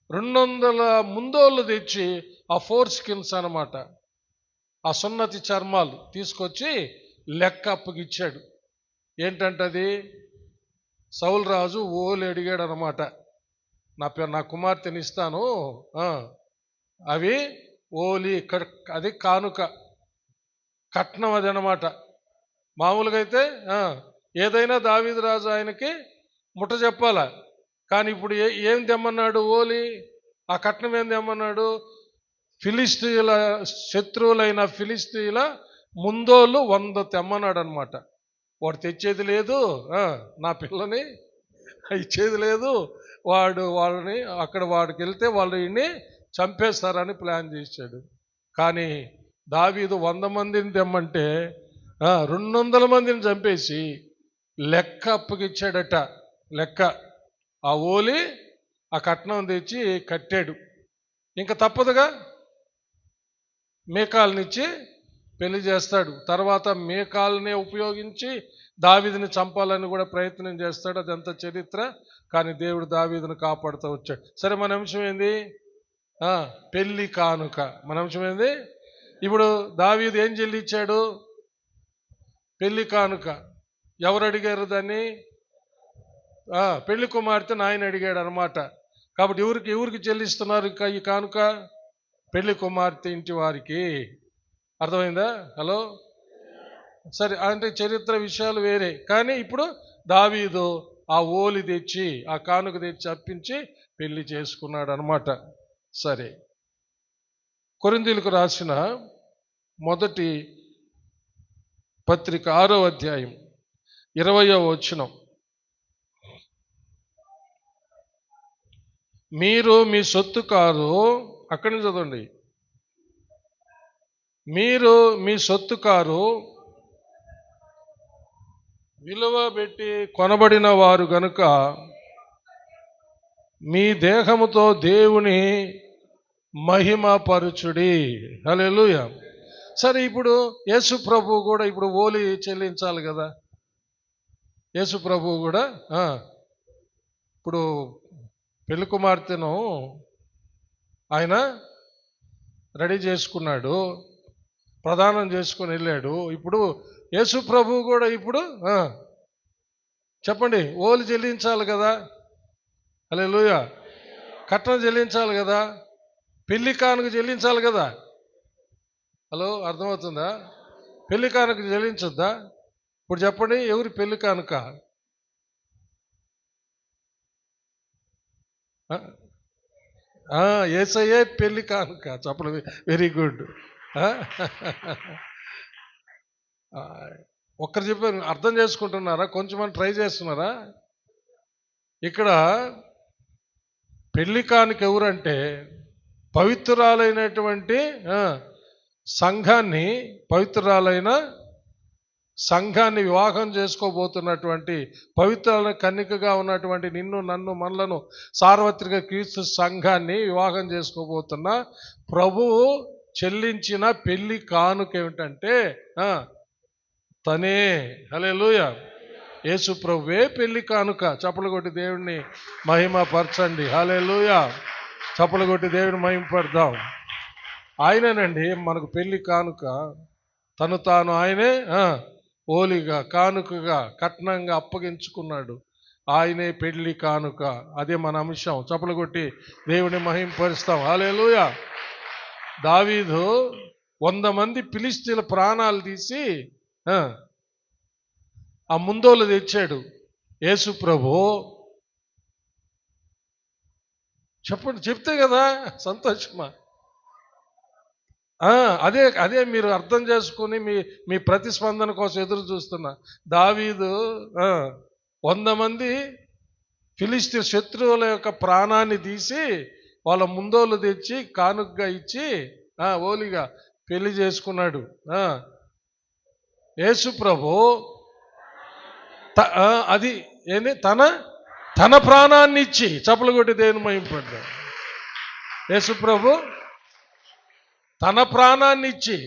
[SPEAKER 1] 200 ముందోళ్ళు తెచ్చి ఆ 4 స్కిన్స్ అన్నమాట, ఆ సున్నతి చర్మాలు తీసుకొచ్చి లెక్క అప్పగిచ్చాడు. ఏంటంటది? సౌలు రాజు ఓలు అడిగాడు అనమాట, నా కుమార్తెని ఇస్తాను, అవి ఓలి అది కానుక, కట్నం అది అనమాట. మామూలుగా అయితే ఏదైనా దావీదు రాజు ఆయనకి ముట్ట చెప్పాలా, కానీ ఇప్పుడు ఏం తెమ్మన్నాడు? ఓలి ఆ కట్నం ఏం తెమ్మన్నాడు? ఫిలిస్తీయుల శత్రువులైన ఫిలిస్తీయుల ముందోళ్ళు 100 తెమ్మన్నాడు అనమాట. వాడు తెచ్చేది లేదు, నా పిల్లని ఇచ్చేది లేదు, వాళ్ళని అక్కడ వాడికి వెళ్తే వాళ్ళు ఈయన్ని చంపేస్తారని ప్లాన్ చేశాడు. కానీ దావీదు 100 మందిని తెమ్మంటే 200 మందిని చంపేసి లెక్క అప్పగిచ్చాడట. లెక్క ఆ ఓలి ఆ కట్నం తెచ్చి కట్టాడు. ఇంకా తప్పదుగా, మేకాల్నిచ్చి పెళ్లి చేస్తాడు. తర్వాత మేకాల్నే ఉపయోగించి దావీదుని చంపాలని కూడా ప్రయత్నం చేస్తాడు. అదంతా చరిత్ర. కానీ దేవుడు దావీదును కాపాడుతూ వచ్చాడు. సరే, మన అంశం ఏంది? పెళ్లి కానుక. మన అంశం ఏంది? ఇప్పుడు దావీదు ఏం చెల్లించాడు? పెళ్లి కానుక. ఎవరు అడిగారు దాన్ని? పెళ్లి కుమార్తెను ఆయన అడిగాడు అనమాట. కాబట్టి ఎవరికి చెల్లిస్తున్నారు ఈ కానుక? పెళ్లి కుమార్తె ఇంటి వారికి. అర్థమైందా? హలో, సరే. అంటే చరిత్ర విషయాలు వేరే, కానీ ఇప్పుడు దావీదు ఆ ఓలి తెచ్చి ఆ కానుక తెచ్చి అప్పించి పెళ్లి చేసుకున్నాడు అనమాట. సరే, కొరింథీయులకు రాసిన మొదటి పత్రిక 6వ అధ్యాయం 20వ వచనం. మీరు మీ సొత్తు కారు, అక్కడి నుంచి చదవండి. మీరు మీ సొత్తు కారు, విలువ పెట్టి కొనబడిన వారు గనుక మీ దేహముతో దేవుని మహిమపరచుడి. హల్లెలూయా. సరే, ఇప్పుడు యేసు ప్రభువు కూడా ఇప్పుడు ఓలి చెల్లించాలి కదా. యేసు ప్రభువు కూడా ఇప్పుడు పెళ్లి కుమార్తెను ఆయన రెడీ చేసుకున్నాడు, ప్రదానం చేసుకుని వెళ్ళాడు. ఇప్పుడు యేసు ప్రభువు కూడా ఇప్పుడు చెప్పండి, ఓలి చెల్లించాలి కదా. హల్లెలూయా. కట్నం చెల్లించాలి కదా, పెళ్లి కానుక చెల్లించాలి కదా. హలో, అర్థమవుతుందా? పెళ్లి కానుక చెల్లించొద్దా? ఇప్పుడు చెప్పండి, ఎవరి పెళ్లి కానుక? యేసయ్యే పెళ్లి కానుక. చెప్పండి, వెరీ గుడ్. ఒక్కరు చెప్పారు, అర్థం చేసుకుంటున్నారా? కొంచెం ట్రై చేస్తున్నారా? ఇక్కడ పెళ్లి కానుక ఎవరంటే పవిత్రురాలైనటువంటి పవిత్రురాలైన సంఘాన్ని వివాహం చేసుకోబోతున్నటువంటి పవిత్ర కన్నికగా ఉన్నటువంటి నిన్ను, నన్ను, మనలను సార్వత్రిక క్రీస్తు సంఘాన్ని వివాహం చేసుకోబోతున్న ప్రభువు చెల్లించిన పెళ్లి కానుక ఏమిటంటే తనే. హల్లెలూయా. యేసు ప్రభువే పెళ్లి కానుక. చప్పలు కొట్టి దేవుడిని మహిమపరచండి. హల్లెలూయా. చప్పలు కొట్టి దేవుడిని మహిమపడదాం. ఆయనేనండి మనకు పెళ్లి కానుక. తను తాను ఆయనే ఓలిగా, కానుకగా, కట్నంగా అప్పగించుకున్నాడు. ఆయనే పెళ్లి కానుక. అదే మన అంశం. చప్పలు కొట్టి దేవుడిని మహిమపరుస్తాం. హల్లెలూయా. దావీదు 100 మంది ఫిలిష్తీయుల ప్రాణాలు తీసి ఆ ముందోలు తెచ్చాడు. యేసు ప్రభు చెప్పండి, చెప్తే కదా సంతోషమా? అదే మీరు అర్థం చేసుకుని మీ ప్రతిస్పందన కోసం ఎదురు చూస్తున్నా. దావీదు 100 మంది ఫిలిష్తీ శత్రువుల యొక్క ప్రాణాన్ని తీసి వాళ్ళ ముందోలు తెచ్చి కానుకగా ఇచ్చి ఓలిగా పెళ్లి చేసుకున్నాడు. యేసు ప్రభు అది ఏంది? తన ప్రాణాన్ని ఇచ్చి. చప్పలు కొట్టి దేవుని మహిమపడ్డాడు. యేసుప్రభు తన ప్రాణాన్ని ఇచ్చి,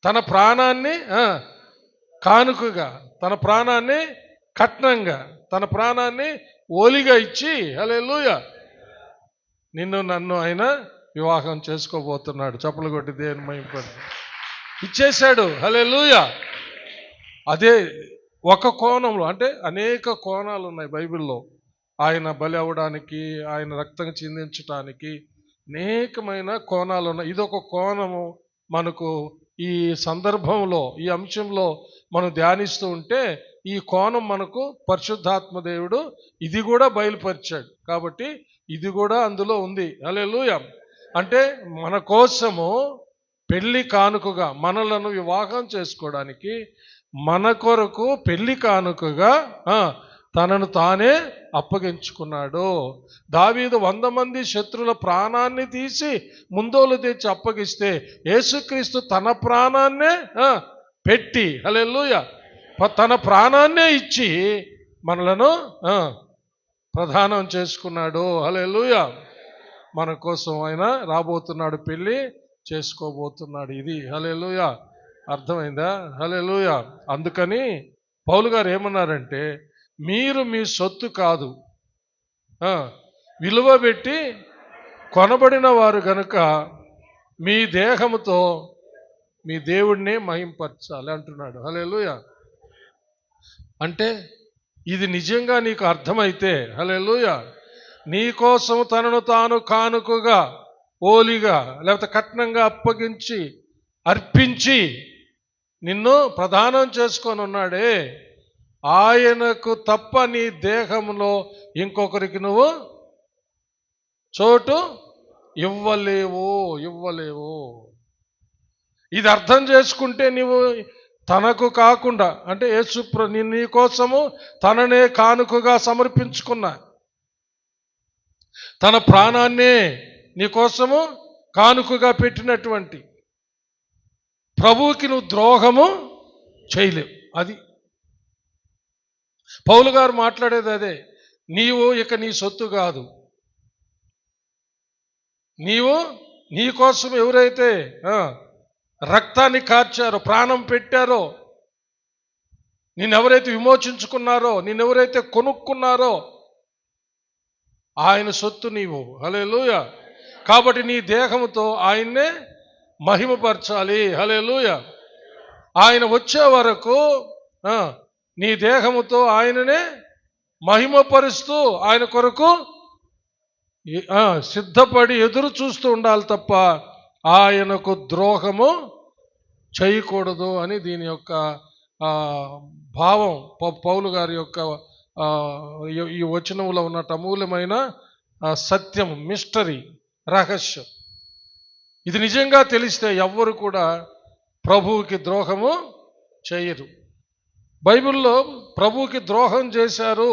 [SPEAKER 1] తన ప్రాణాన్ని కానుకగా, తన ప్రాణాన్ని కట్నంగా, తన ప్రాణాన్ని ఓలిగా ఇచ్చి, హల్లెలూయా, నిన్ను నన్ను ఆయన వివాహం చేసుకోబోతున్నాడు. చప్పలు కొట్టి దేవుని మహిమపడి ఇచ్చేశాడు. హల్లెలూయా. అదే ఒక కోణంలో, అంటే అనేక కోణాలు ఉన్నాయి బైబిల్లో. ఆయన బలి అవ్వడానికి, ఆయన రక్తం చిందించటానికి అనేకమైన కోణాలు ఉన్నాయి. ఇదొక కోణము. మనకు ఈ సందర్భంలో, ఈ అంశంలో మనం ధ్యానిస్తూ ఉంటే ఈ కోణం మనకు పరిశుద్ధాత్మ దేవుడు ఇది కూడా బయలుపరిచాడు. కాబట్టి ఇది కూడా అందులో ఉంది. హల్లెలూయా. అంటే మన కోసము పెళ్లి కానుకగా, మనలను వివాహం చేసుకోవడానికి మన కొరకు పెళ్లి కానుకగా తనను తానే అప్పగించుకున్నాడు. దావీదు 100 మంది శత్రుల ప్రాణాన్ని తీసి ముందోలు తెచ్చి అప్పగిస్తే యేసుక్రీస్తు తన ప్రాణాన్నే పెట్టి, హల్లెలూయా, తన ప్రాణాన్నే ఇచ్చి మనలను ప్రధానం చేసుకున్నాడు. హల్లెలూయా. మన కోసం ఆయన రాబోతున్నాడు, పెళ్లి చేసుకోబోతున్నాడు. ఇది హల్లెలూయా. అర్థమైందా? హల్లెలూయా. అందుకని పౌలు గారు ఏమన్నారంటే, మీరు మీ సొత్తు కాదు, విలువ పెట్టి కొనబడిన వారు గనుక మీ దేహముతో మీ దేవుడిని మహింపరచాలి అంటున్నాడు. హల్లెలూయా. అంటే ఇది నిజంగా నీకు అర్థమైతే, హల్లెలూయా, నీ కోసం తనను తాను కానుకగా, ఓలిగా, లేకపోతే కట్నంగా అప్పగించి అర్పించి నిన్ను ప్రదానం చేసుకొని ఉన్నాడే, ఆయనకు తప్ప నీ దేహంలో ఇంకొకరికి నువ్వు చోటు ఇవ్వలేవు. ఇది అర్థం చేసుకుంటే నీవు తనకు కాకుండా, అంటే యేసు నీ కోసము తననే కానుకగా సమర్పించుకున్నా, తన ప్రాణాన్నే నీ కోసము కానుకగా పెట్టినటువంటి ప్రభువుకి నువ్వు ద్రోహము చేయలేవు. అది పౌలు గారు మాట్లాడేది అదే. నీవు ఇక నీ సొత్తు కాదు. నీవు నీ కోసం ఎవరైతే రక్తాన్ని కార్చారో, ప్రాణం పెట్టారో, నిన్నెవరైతే విమోచించుకున్నారో, నిన్నెవరైతే కొనుక్కున్నారో ఆయన సొత్తు నీవు. హల్లెలూయా. కాబట్టి నీ దేహంతో ఆయన్నే మహిమపరచాలి. హల్లెలూయా. ఆయన వచ్చే వరకు నీ దేహముతో ఆయననే మహిమపరుస్తూ ఆయన కొరకు సిద్ధపడి ఎదురు చూస్తూ ఉండాలి తప్ప ఆయనకు ద్రోహము చేయకూడదు అని దీని యొక్క భావం. పౌలు గారి యొక్క ఈ వచనంలో ఉన్న అమూల్యమైన సత్యం, మిస్టరీ, రహస్యం. ఇది నిజంగా తెలిస్తే ఎవ్వరు కూడా ప్రభువుకి ద్రోహము చేయరు. బైబిల్లో ప్రభువుకి ద్రోహం చేశారు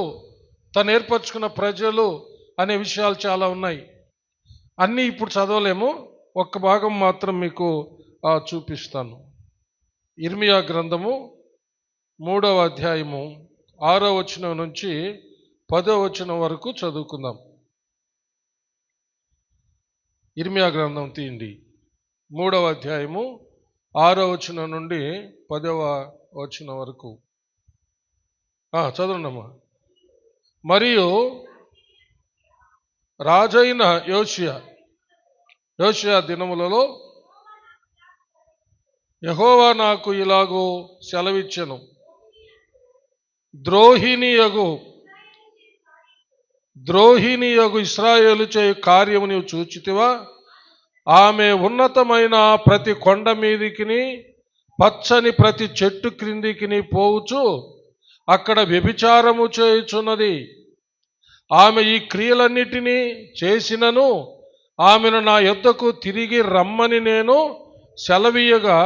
[SPEAKER 1] తను ఏర్పరచుకున్న ప్రజలు అనే విషయాలు చాలా ఉన్నాయి. అన్నీ ఇప్పుడు చదవలేము, ఒక్క భాగం మాత్రం మీకు చూపిస్తాను. ఇర్మియా గ్రంథము 3వ అధ్యాయము 6వ వచనం నుంచి 10వ వచనం వరకు చదువుకుందాం. ఇర్మియా గ్రంథం తీయండి, 3వ అధ్యాయము 6వ వచనం నుండి 10వ వచనం వరకు చదవండమ్మా. మరియు రాజైన యోషియా దినములలో యెహోవా నాకు ఇలాగూ సెలవిచ్చెను, ద్రోహిణియగు ఇశ్రాయేలు చేయు కార్యము నీవు చూచితివా? ఆమె ఉన్నతమైన ప్రతి కొండ మీదికిని పచ్చని ప్రతి చెట్టు క్రిందికిని పోవుచు అక్కడ వ్యభిచారము చేయుచున్నది. ఆమె ఈ క్రియలన్నిటినీ చేసినను ఆమెను నా యొద్దకు తిరిగి రమ్మని నేను సెలవీయగా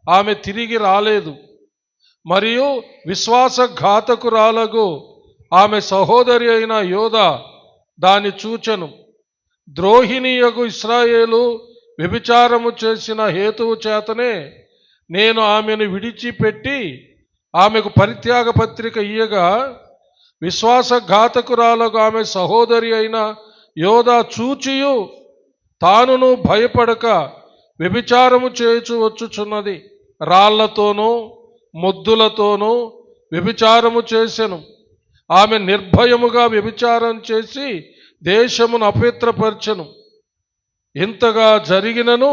[SPEAKER 1] ఆమె తిరిగి రాలేదు. మరియు విశ్వాసఘాతకురాలగు ఆమె సహోదరి అయిన యోధా దాన్ని చూచెను. ద్రోహిణియగు ఇశ్రాయేలు వ్యభిచారము చేసిన హేతువు చేతనే నేను ఆమెను విడిచిపెట్టి ఆమెకు పరిత్యాగ పత్రిక ఇయ్యగా విశ్వాసఘాతకురాలకు ఆమె సహోదరి అయిన యోధా చూచియు తానును భయపడక వ్యభిచారము చేయుచు వచ్చుచున్నది. రాళ్లతోనూ మొద్దులతోనూ వ్యభిచారము చేసెను. ఆమె నిర్భయముగా వ్యభిచారం చేసి దేశమును అపవిత్రపరచెను. ఇంతగా జరిగినను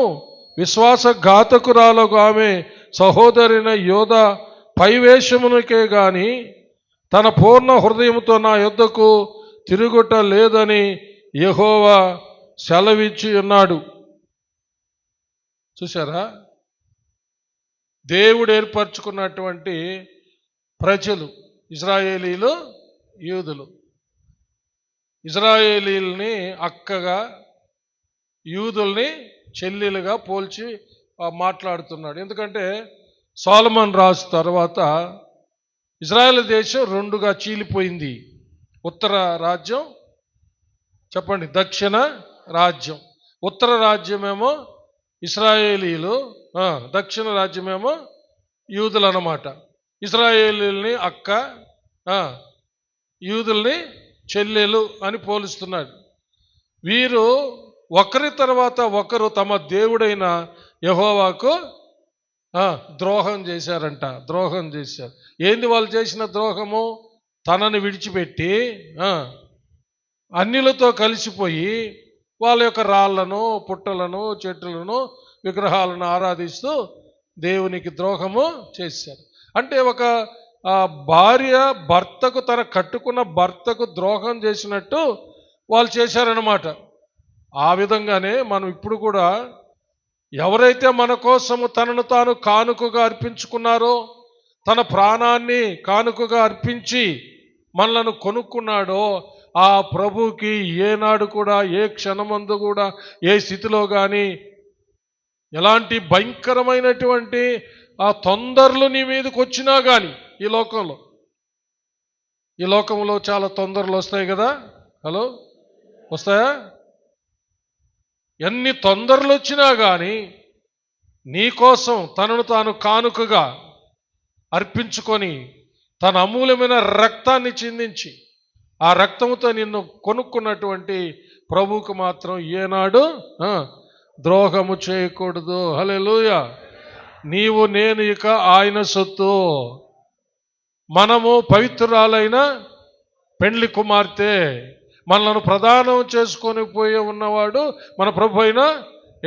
[SPEAKER 1] విశ్వాసఘాతకురాలకు ఆమె సహోదరిన యోధ పైవేషమునకే గాని తన పూర్ణ హృదయముతో నా యొద్దకు తిరుగుట లేదని యెహోవా సెలవిచ్చి ఉన్నాడు. చూసారా, దేవుడు ఏర్పరచుకున్నటువంటి ప్రజలు ఇజ్రాయేలీలు, యూదులు. ఇజ్రాయేలీల్ని అక్కగా, యూదుల్ని చెల్లెలుగా పోల్చి మాట్లాడుతున్నాడు. ఎందుకంటే సొలొమోను రాజు తర్వాత ఇజ్రాయేల్ దేశం రెండుగా చీలిపోయింది. ఉత్తర రాజ్యం, చెప్పండి, దక్షిణ రాజ్యం. ఉత్తర రాజ్యమేమో ఇశ్రాయేలీలు, దక్షిణ రాజ్యమేమో యూదులు అన్నమాట. ఇశ్రాయేలీల్ని అక్క, యూదుల్ని చెల్లెలు అని పోలుస్తున్నాడు. వీరు ఒకరి తర్వాత ఒకరు తమ దేవుడైన యెహోవాకు ద్రోహం చేశారంట. ద్రోహం చేశారు. ఏంది వాళ్ళు చేసిన ద్రోహము? తనని విడిచిపెట్టి అన్యులతో కలిసిపోయి వాళ్ళ యొక్క రాళ్లను, పుట్టలను, చెట్లను, విగ్రహాలను ఆరాధిస్తూ దేవునికి ద్రోహము చేశారు. అంటే ఒక భార్య భర్తకు, తన కట్టుకున్న భర్తకు ద్రోహం చేసినట్టు వాళ్ళు చేశారన్నమాట. ఆ విధంగానే మనం ఇప్పుడు కూడా ఎవరైతే మన కోసము తనను తాను కానుకగా అర్పించుకున్నారో, తన ప్రాణాన్ని కానుకగా అర్పించి మనలను కొనుక్కున్నాడో, ఆ ప్రభుకి ఏనాడు కూడా, ఏ క్షణమందు కూడా, ఏ స్థితిలో కానీ ఎలాంటి భయంకరమైనటువంటి ఆ తొందరలు నీ మీదకి వచ్చినా కానీ, ఈ లోకంలో చాలా తొందరలు వస్తాయి కదా. హలో, వస్తాయా? ఎన్ని తొందరలు వచ్చినా కానీ నీకోసం తనను తాను కానుకగా అర్పించుకొని తన అమూల్యమైన రక్తాన్ని చిందించి ఆ రక్తముతో నిన్ను కొనుక్కున్నటువంటి ప్రభువుకు మాత్రం ఏనాడు ద్రోహము చేయకూడదు. హల్లెలూయా. నీవు నేను ఇక ఆయన సొత్తు. మనము పవిత్రురాలైన పెండ్లి కుమార్తె. మనలను ప్రదానం చేసుకొని పోయి ఉన్నవాడు మన ప్రభు అయిన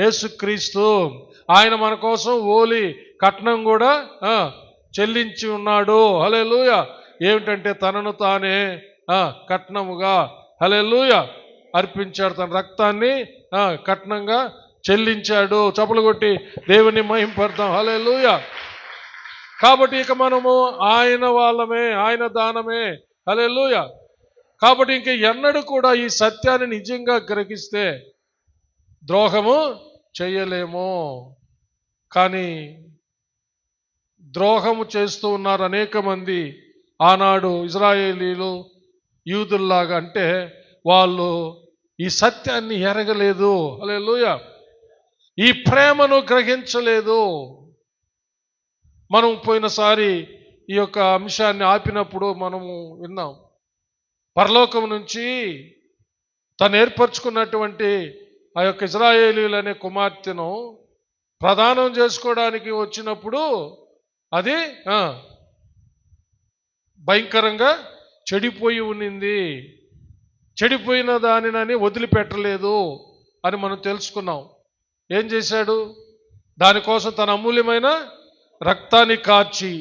[SPEAKER 1] యేసుక్రీస్తు. ఆయన మన కోసం ఓలి కట్నం కూడా చెల్లించి ఉన్నాడు. హల్లెలూయా. ఏమిటంటే తనను తానే కట్నముగా, హల్లెలూయా, అర్పించాడు. తన రక్తాన్ని కట్నంగా చెల్లించాడు. చప్పలు కొట్టి దేవుని మహింపడతాం. హల్లెలూయా. కాబట్టి ఇక మనము ఆయన వాళ్ళమే, ఆయన దానమే. హల్లెలూయా. కాబట్టి ఇంక ఎన్నడూ కూడా ఈ సత్యాన్ని నిజంగా గ్రహిస్తే ద్రోహము చేయలేము. కానీ ద్రోహము చేస్తూ ఉన్నారు అనేక మంది ఆనాడు ఇజ్రాయేలీలు, యూదుల్లాగా. అంటే వాళ్ళు ఈ సత్యాన్ని ఎరగలేదు. హల్లెలూయా. ఈ ప్రేమను గ్రహించలేదు. మనం పోయినసారి ఈ యొక్క అంశాన్ని ఆపినప్పుడు మనము విన్నాం. పరలోకం నుంచి తను ఏర్పరచుకున్నటువంటి ఆ యొక్క ఇజ్రాయేలీలు అనే కుమార్తెను ప్రదానం చేసుకోవడానికి వచ్చినప్పుడు అది భయంకరంగా చెడిపోయి ఉన్నింది. చెడిపోయిన దానిని వదిలిపెట్టలేదు అని మనం తెలుసుకున్నాం. ఏం చేశాడు? దానికోసం తన అమూల్యమైన రక్తాన్ని కార్చి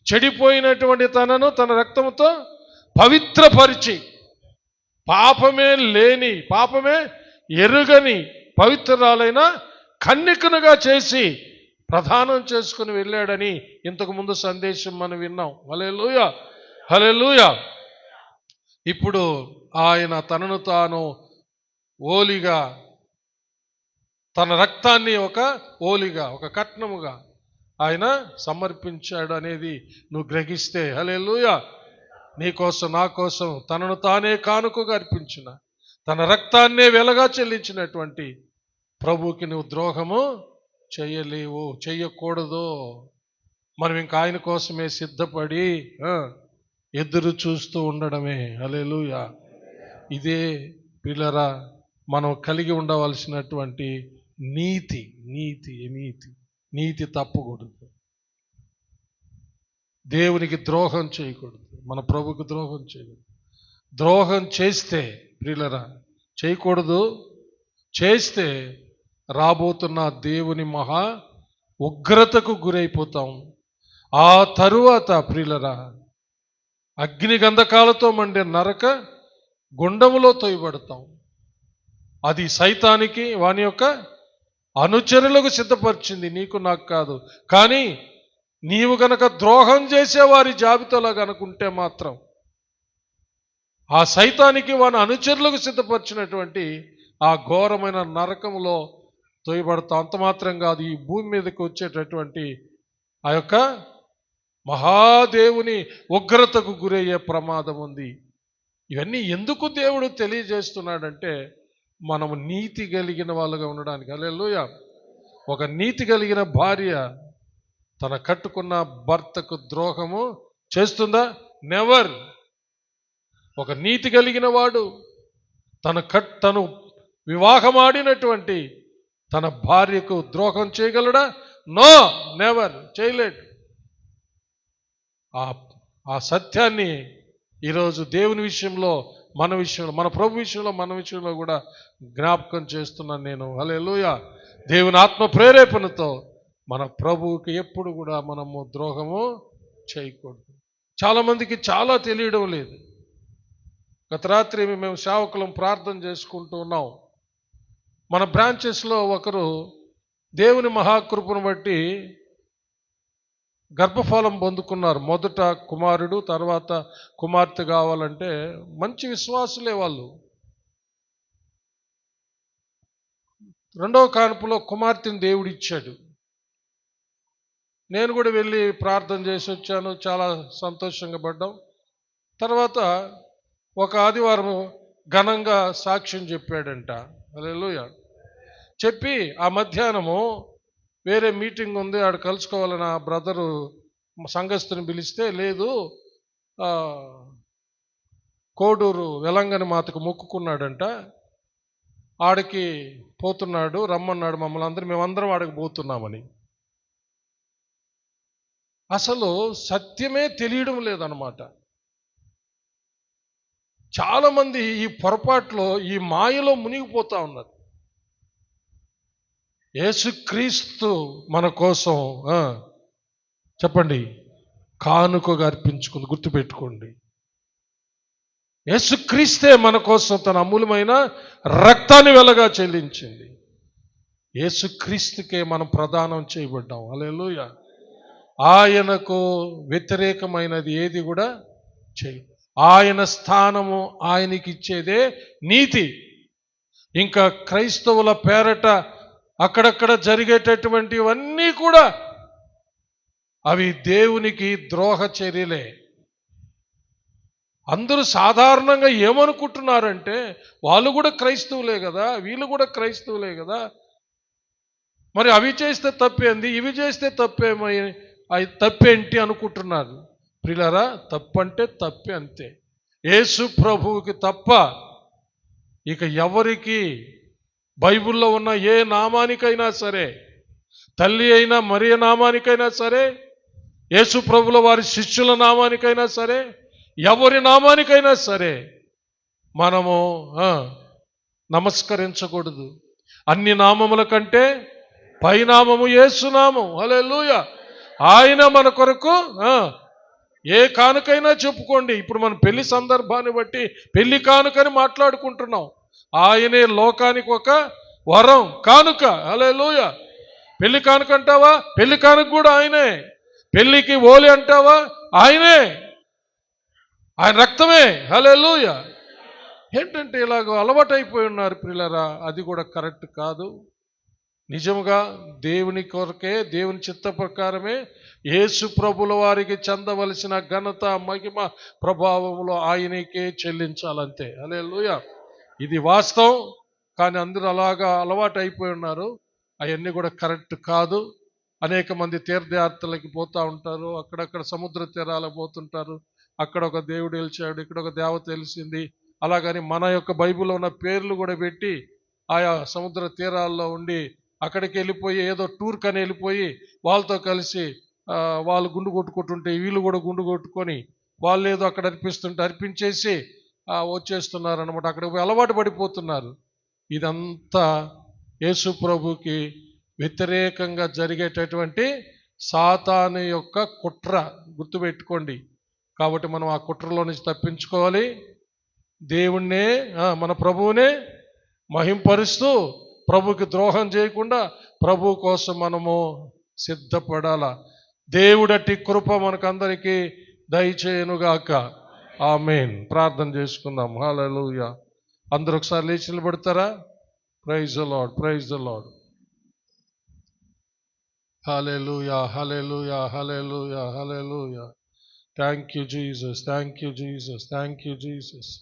[SPEAKER 1] చెడిపోయినటువంటి తనను తన రక్తంతో పవిత్రపరిచి, పాపమే లేని, పాపమే ఎరుగని పవిత్రురాలైన కన్యకనుగా చేసి ప్రదానం చేసుకుని వెళ్ళాడని ఇంతకు ముందు సందేశం మనం విన్నాం. హల్లెలూయా, హల్లెలూయా. ఇప్పుడు ఆయన తనను తాను ఓలిగా, తన రక్తాన్ని ఒక ఓలిగా, ఒక కట్నముగా ఆయన సమర్పించాడు అనేది నువ్వు గ్రహిస్తే, హల్లెలూయా, నీకోసం నా కోసం తనను తానే కానుకగా అర్పించిన, తన రక్తాన్నే వెలగా చెల్లించినటువంటి ప్రభువుకి నువ్వు ద్రోహము చేయలేవు, చెయ్యకూడదు. మనం ఇంకా ఆయన కోసమే సిద్ధపడి ఎదురు చూస్తూ ఉండడమే. హల్లెలూయా. ఇదే పిల్లరా మనం కలిగి ఉండవలసినటువంటి నీతి. నీతి నీతి నీతి తప్పకూడదు. దేవునికి ద్రోహం చేయకూడదు. మన ప్రభుకి ద్రోహం చేయకూడదు. ద్రోహం చేస్తే ప్రియులరా, చేయకూడదు, చేస్తే రాబోతున్న దేవుని మహా ఉగ్రతకు గురైపోతాం. ఆ తరువాత ప్రియులరా, అగ్ని గంధకాలతో మండే నరక గుండములో తోయబడతాం. అది సైతానికి వాని యొక్క అనుచరులకు సిద్ధపరిచింది, నీకు నాకు కాదు. కానీ నీవు గనక ద్రోహం చేసే వారి జాబితాలో గనుకుంటే మాత్రం ఆ సైతానికి వాని అనుచరులకు సిద్ధపరిచినటువంటి ఆ ఘోరమైన నరకంలో తోయబడతాం. అంత మాత్రం కాదు, ఈ భూమి మీదకి వచ్చేటటువంటి ఆ యొక్క మహాదేవుని ఉగ్రతకు గురయ్యే ప్రమాదం ఉంది. ఇవన్నీ ఎందుకు దేవుడు తెలియజేస్తున్నాడంటే మనము నీతి కలిగిన వాళ్ళుగా ఉండడానికి. హల్లెలూయా. ఒక నీతి కలిగిన భార్య తన కట్టుకున్న భర్తకు ద్రోహము చేస్తుందా? నెవర్. ఒక నీతి కలిగిన వాడు తను వివాహమాడినటువంటి తన భార్యకు ద్రోహం చేయగలడా? నో, నెవర్, చేయలేడు. ఆ సత్యాన్ని ఈరోజు దేవుని విషయంలో, మన విషయంలో, మన ప్రభు విషయంలో, మన విషయంలో కూడా జ్ఞాపకం చేస్తున్నాను నేను. హల్లెలూయా. దేవుని ఆత్మ ప్రేరేపణతో మన ప్రభువుకి ఎప్పుడు కూడా మనము ద్రోహము చేయకూడదు. చాలామందికి చాలా తెలియడం లేదు. గత రాత్రి మేము సేవకులం ప్రార్థన చేసుకుంటూ ఉన్నాం. మన బ్రాంచెస్లో ఒకరు దేవుని మహాకృపను బట్టి గర్భఫలం పొందుకున్నారు. మొదట కుమారుడు, తర్వాత కుమార్తె కావాలంటే మంచి విశ్వాసులే వాళ్ళు. రెండవ కాన్పులో కుమార్తెను దేవుడిచ్చాడు. నేను కూడా వెళ్ళి ప్రార్థన చేసి వచ్చాను. చాలా సంతోషంగా పడ్డాం. తర్వాత ఒక ఆదివారం ఘనంగా సాక్ష్యం చెప్పాడంట. హల్లెలూయా. చెప్పి ఆ మధ్యాహ్నము వేరే మీటింగ్ ఉంది, ఆడ కలుసుకోవాలని ఆ బ్రదరు సంఘస్థుని పిలిస్తే, లేదు కోడూరు వెలంగని మాతకు మొక్కుకున్నాడంట, ఆడికి పోతున్నాడు, రమ్మన్నాడు మమ్మల్ని అందరూ, మేమందరం ఆడికి పోతున్నామని. అసలు సత్యమే తెలియడం లేదన్నమాట. చాలామంది ఈ పొరపాట్లో, ఈ మాయలో మునిగిపోతా ఉన్నారు. యేసుక్రీస్తు మన కోసం చెప్పండి కానుకగా అర్పించుకుంది. గుర్తుపెట్టుకోండి, యేసుక్రీస్తే మన కోసం తన అమూల్యమైన రక్తాన్ని వెలగా చెల్లించింది. యేసుక్రీస్తుకే మనం ప్రదానం చేయబడ్డాం. హల్లెలూయా. ఆయనకు వ్యతిరేకమైనది ఏది కూడా చేయదు. ఆయన స్థానము ఆయనకి ఇచ్చేదే నీతి. ఇంకా క్రైస్తవుల పేరట అక్కడక్కడ జరిగేటటువంటివన్నీ కూడా అవి దేవునికి ద్రోహ చర్యలే. అందరూ సాధారణంగా ఏమనుకుంటున్నారంటే వాళ్ళు కూడా క్రైస్తవులే కదా, వీళ్ళు కూడా క్రైస్తవులే కదా, మరి అవి చేస్తే తప్పేంది, ఇవి చేస్తే తప్పేంటి అనుకుంటున్నారు. ప్రియులారా, తప్పంటే తప్పే, అంతే. యేసు ప్రభువుకి తప్ప ఇక ఎవరికి, బైబిల్లో ఉన్న ఏ నామానికైనా సరే, తల్లి అయినా మరియ నామానికైనా సరే, యేసు ప్రభుల వారి శిష్యుల నామానికైనా సరే, ఎవరి నామానికైనా సరే మనము నమస్కరించకూడదు. అన్ని నామముల కంటే పైనామము యేసునామం. హల్లెలూయా. ఆయన మన కొరకు ఏ కానుకైనా చెప్పుకోండి. ఇప్పుడు మనం పెళ్లి సందర్భాన్ని బట్టి పెళ్లి కానుకని మాట్లాడుకుంటున్నాం. ఆయనే లోకానికి ఒక వరం, కానుక. హల్లెలూయా. పెళ్లి కానుక అంటావా? పెళ్లి కానుక కూడా ఆయనే. పెళ్లికి ఓలి అంటావా? ఆయనే, ఆయన రక్తమే. హల్లెలూయా. ఏంటంటే ఇలాగ అలవాటైపోయి ఉన్నారు ప్రియులారా. అది కూడా కరెక్ట్ కాదు. నిజముగా దేవుని కొరకే, దేవుని చిత్త ప్రకారమే యేసు ప్రభుల వారికి చెందవలసిన ఘనత, మహిమ, ప్రభావములో ఆయనకే చెల్లించాలంతే. హల్లెలూయా. ఇది వాస్తవం. కానీ అందరూ అలాగా అలవాటు అయిపోయి ఉన్నారు. అవన్నీ కూడా కరెక్ట్ కాదు. అనేక మంది తీర్థయాత్రలకి పోతూ ఉంటారు, అక్కడక్కడ సముద్ర తీరాలకు పోతుంటారు. అక్కడ ఒక దేవుడు వెలిచాడు, ఇక్కడ ఒక దేవత తెలిసింది, అలాగని మన యొక్క బైబిల్లో ఉన్న పేర్లు కూడా పెట్టి ఆయా సముద్ర తీరాల్లో ఉండి అక్కడికి వెళ్ళిపోయి ఏదో టూర్ కని వెళ్ళిపోయి వాళ్ళతో కలిసి వాళ్ళు గుండు కొట్టుకుంటుంటే వీళ్ళు కూడా గుండు కొట్టుకొని వాళ్ళు ఏదో అక్కడ అర్పించేసి వచ్చేస్తున్నారు అనమాట. అక్కడికి అలవాటు పడిపోతున్నారు. ఇదంతా యేసు ప్రభుకి వ్యతిరేకంగా జరిగేటటువంటి సాతాను యొక్క కుట్ర, గుర్తుపెట్టుకోండి. కాబట్టి మనం ఆ కుట్రలో నుంచి తప్పించుకోవాలి. దేవుణ్ణే, మన ప్రభువునే మహింపరుస్తూ ప్రభుకి ద్రోహం చేయకుండా ప్రభు కోసం మనము సిద్ధపడాల. దేవుడటి కృప మనకందరికీ దయచేయనుగాక. ఆమేన్. ప్రార్థన చేసుకుందాం. హల్లెలూయా. అందరూ ఒకసారి లేచి నిలబడతారా? Praise the Lord, praise the Lord. Hallelujah, hallelujah, hallelujah, hallelujah. Thank you Jesus, thank you Jesus, thank you Jesus.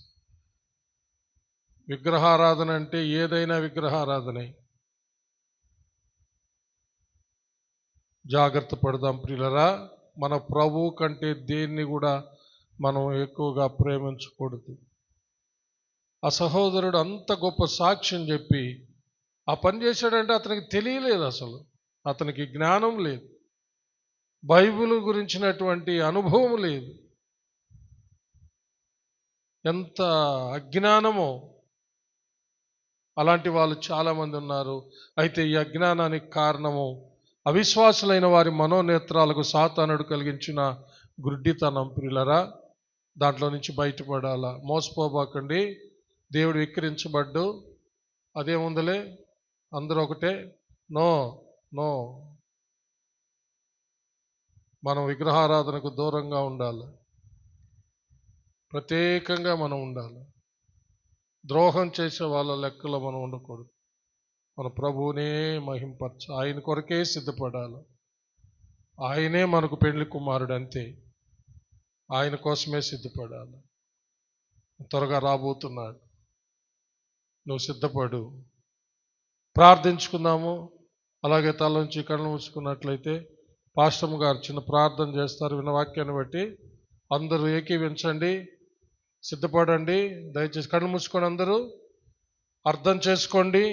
[SPEAKER 1] విగ్రహారాధన అంటే ఏదైనా విగ్రహారాధనే. జాగ్రత్త పడదాం ప్రియులరా. మన ప్రభు కంటే దేన్ని కూడా మనం ఎక్కువగా ప్రేమించకూడదు. ఆ సహోదరుడు అంత గొప్ప సాక్ష్యం చెప్పి ఆ పని చేశాడంటే అతనికి తెలియలేదు, అసలు అతనికి జ్ఞానం లేదు, బైబిల్ గురించినటువంటి అనుభవం లేదు. ఎంత అజ్ఞానమో! అలాంటి వాళ్ళు చాలామంది ఉన్నారు. అయితే ఈ అజ్ఞానానికి కారణము అవిశ్వాసులైన వారి మనోనేత్రాలకు సాతానుడు కలిగించిన గుడ్డితనం ప్రియులరా. దాంట్లో నుంచి బయటపడాలా. మోసపోబాకండి. దేవుడు విక్రించబడ్డు, అదేముందలే, అందరూ ఒకటే. నో నో, మనం విగ్రహారాధనకు దూరంగా ఉండాలి. ప్రత్యేకంగా మనం ఉండాలి. ద్రోహం చేసే వాళ్ళ లెక్కలో మనం ఉండకూడదు. మన ప్రభువునే మహింపరచ, ఆయన కొరకే సిద్ధపడాలి. ఆయనే మనకు పెండ్లి కుమారుడు, అంతే. ఆయన కోసమే సిద్ధపడాలి. త్వరగా రాబోతున్నాడు, నువ్వు సిద్ధపడు. ప్రార్థించుకుందాము. అలాగే తల నుంచి కళ్ళు మూసుకున్నట్లయితే పాస్టమ్ గారు చిన్న ప్రార్థన చేస్తారు. విన్న వాక్యాన్ని బట్టి అందరూ ఏకీవించండి, సిద్ధపడండి. దయచేసి కళ్ళు మూసుకొని అందరూ అర్థం చేసుకోండి.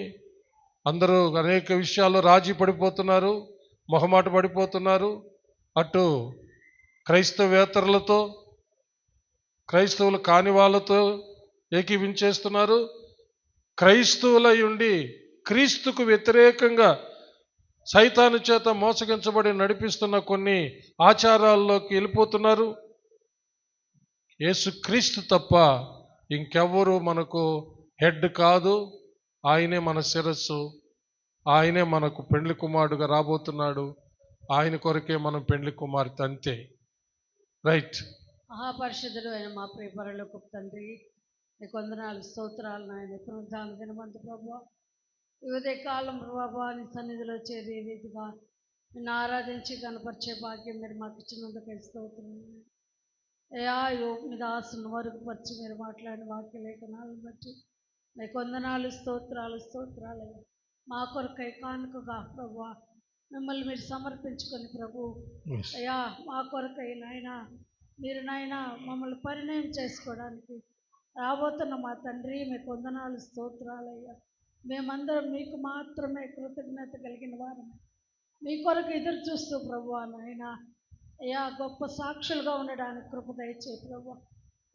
[SPEAKER 1] అందరూ అనేక విషయాల్లో రాజీ పడిపోతున్నారు, మొహమాట పడిపోతున్నారు. అటు క్రైస్తవేతరులతో, క్రైస్తవులు కాని వాళ్ళతో ఏకీవించేస్తున్నారు. క్రైస్తవులై ఉండి క్రీస్తుకు వ్యతిరేకంగా సైతాను చేత మోసగించబడి నడిపిస్తున్న కొన్ని ఆచారాల్లోకి వెళ్ళిపోతున్నారు. యేసుక్రీస్తు తప్ప ఇంకెవ్వరూ మనకు హెడ్ కాదు. ఆయనే మన శిరస్సు. ఆయనే మనకు పెండ్లి కుమారుడుగా రాబోతున్నాడు. ఆయన కొరకే మనం పెండ్లి కుమార్తె, అంతే. రైట్.
[SPEAKER 2] మహాపరిషుద్ధుడు అయిన మా ప్రియ పరలోకపు తండ్రి, నీకు వందనాలు, స్తోత్రాలు నాయన. పునరుద్ధాన దినమందు ప్రభువా, ఈ ఉదయకాలం ప్రభువా నీ సన్నిధిలో చేరే రీతిగా నిన్ను ఆరాధించి కనపరిచే భాగ్యం మీరు మాకు ఇచ్చినందుకు స్తోత్రం. మీ దాసుని వరకు పరిచి మీరు మాట్లాడిన వాక్య లేఖనాలను బట్టి నీకు వందనాలు, స్తోత్రాలు, స్తోత్రాలు. మా కొరకై కానుకగా ప్రభువా మిమ్మల్ని మీరు సమర్పించుకొని ప్రభు అయ్యా, మా కొరకై నాయన మీరు నాయన మమ్మల్ని పరిణయం చేసుకోవడానికి రాబోతున్న మా తండ్రి, మీకు వందనాలు, స్తోత్రాలయ్యా. మేమందరం మీకు మాత్రమే కృతజ్ఞత కలిగిన వారు, మీ కొరకు ఎదురు చూస్తూ ప్రభువా నాయన అయ్యా గొప్ప సాక్షులుగా ఉండడానికి కృప దయచేయి ప్రభువా.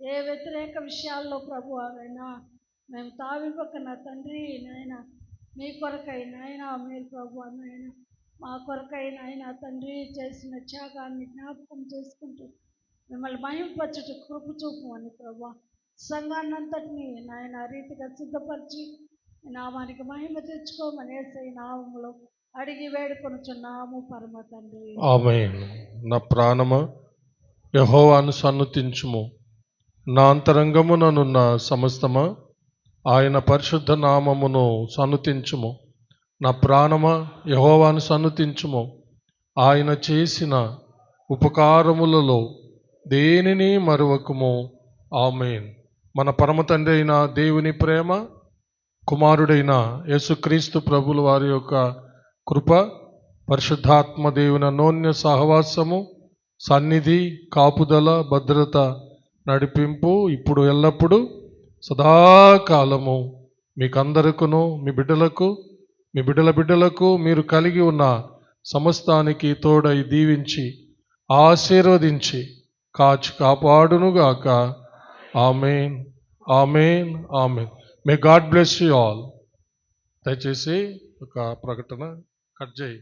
[SPEAKER 2] ఏ వ్యతిరేక విషయాల్లో ప్రభువా అయినా మేము తావివ్వక నా తండ్రి నాయన, మీ కొరకై నాయన మీరు ప్రభువా నాయన మా కొరకై నాయన తండ్రి చేసిన త్యాగాన్ని జ్ఞాపకం చేసుకుంటూ మిమ్మల్ని మహింపరచుట కృప చూపమని ప్రభువా. సంఘాన్ని అంతటినీ నాయన రీతిగా సిద్ధపరిచి నామానికి మహిమ తెచ్చుకోమని యేసయ్య నామములో అడిగి వేడుకొనుచున్నాము పరమ తండ్రి.
[SPEAKER 1] ఆమేన్. నా ప్రాణమా యెహోవాను సన్నుతించుము, నా అంతరంగముననున్న సమస్తమా ఆయన పరిశుద్ధ నామమును సన్నుతించుము. నా ప్రాణమా యెహోవాను సన్నుతించుము, ఆయన చేసిన ఉపకారములలో దేనిని మరువకుము. ఆమేన్. మన పరమ తండ్రి అయిన దేవుని ప్రేమ, కుమారుడైన యేసుక్రీస్తు ప్రభుల వారి యొక్క కృప, పరిశుద్ధాత్మ దేవుని అన్యోన్య సహవాసము, సన్నిధి, కాపుదల, భద్రత, నడిపింపు ఇప్పుడు ఎల్లప్పుడూ సదాకాలము మీకందరికును, మీ బిడ్డలకు, మీ బిడ్డల బిడ్డలకు, మీరు కలిగి ఉన్న సమస్తానికి తోడై దీవించి ఆశీర్వదించి కాపాడునుగాక. Amen, amen, amen. May God bless you all. దయచేసి ఒక ప్రకటన కట్ చేయి.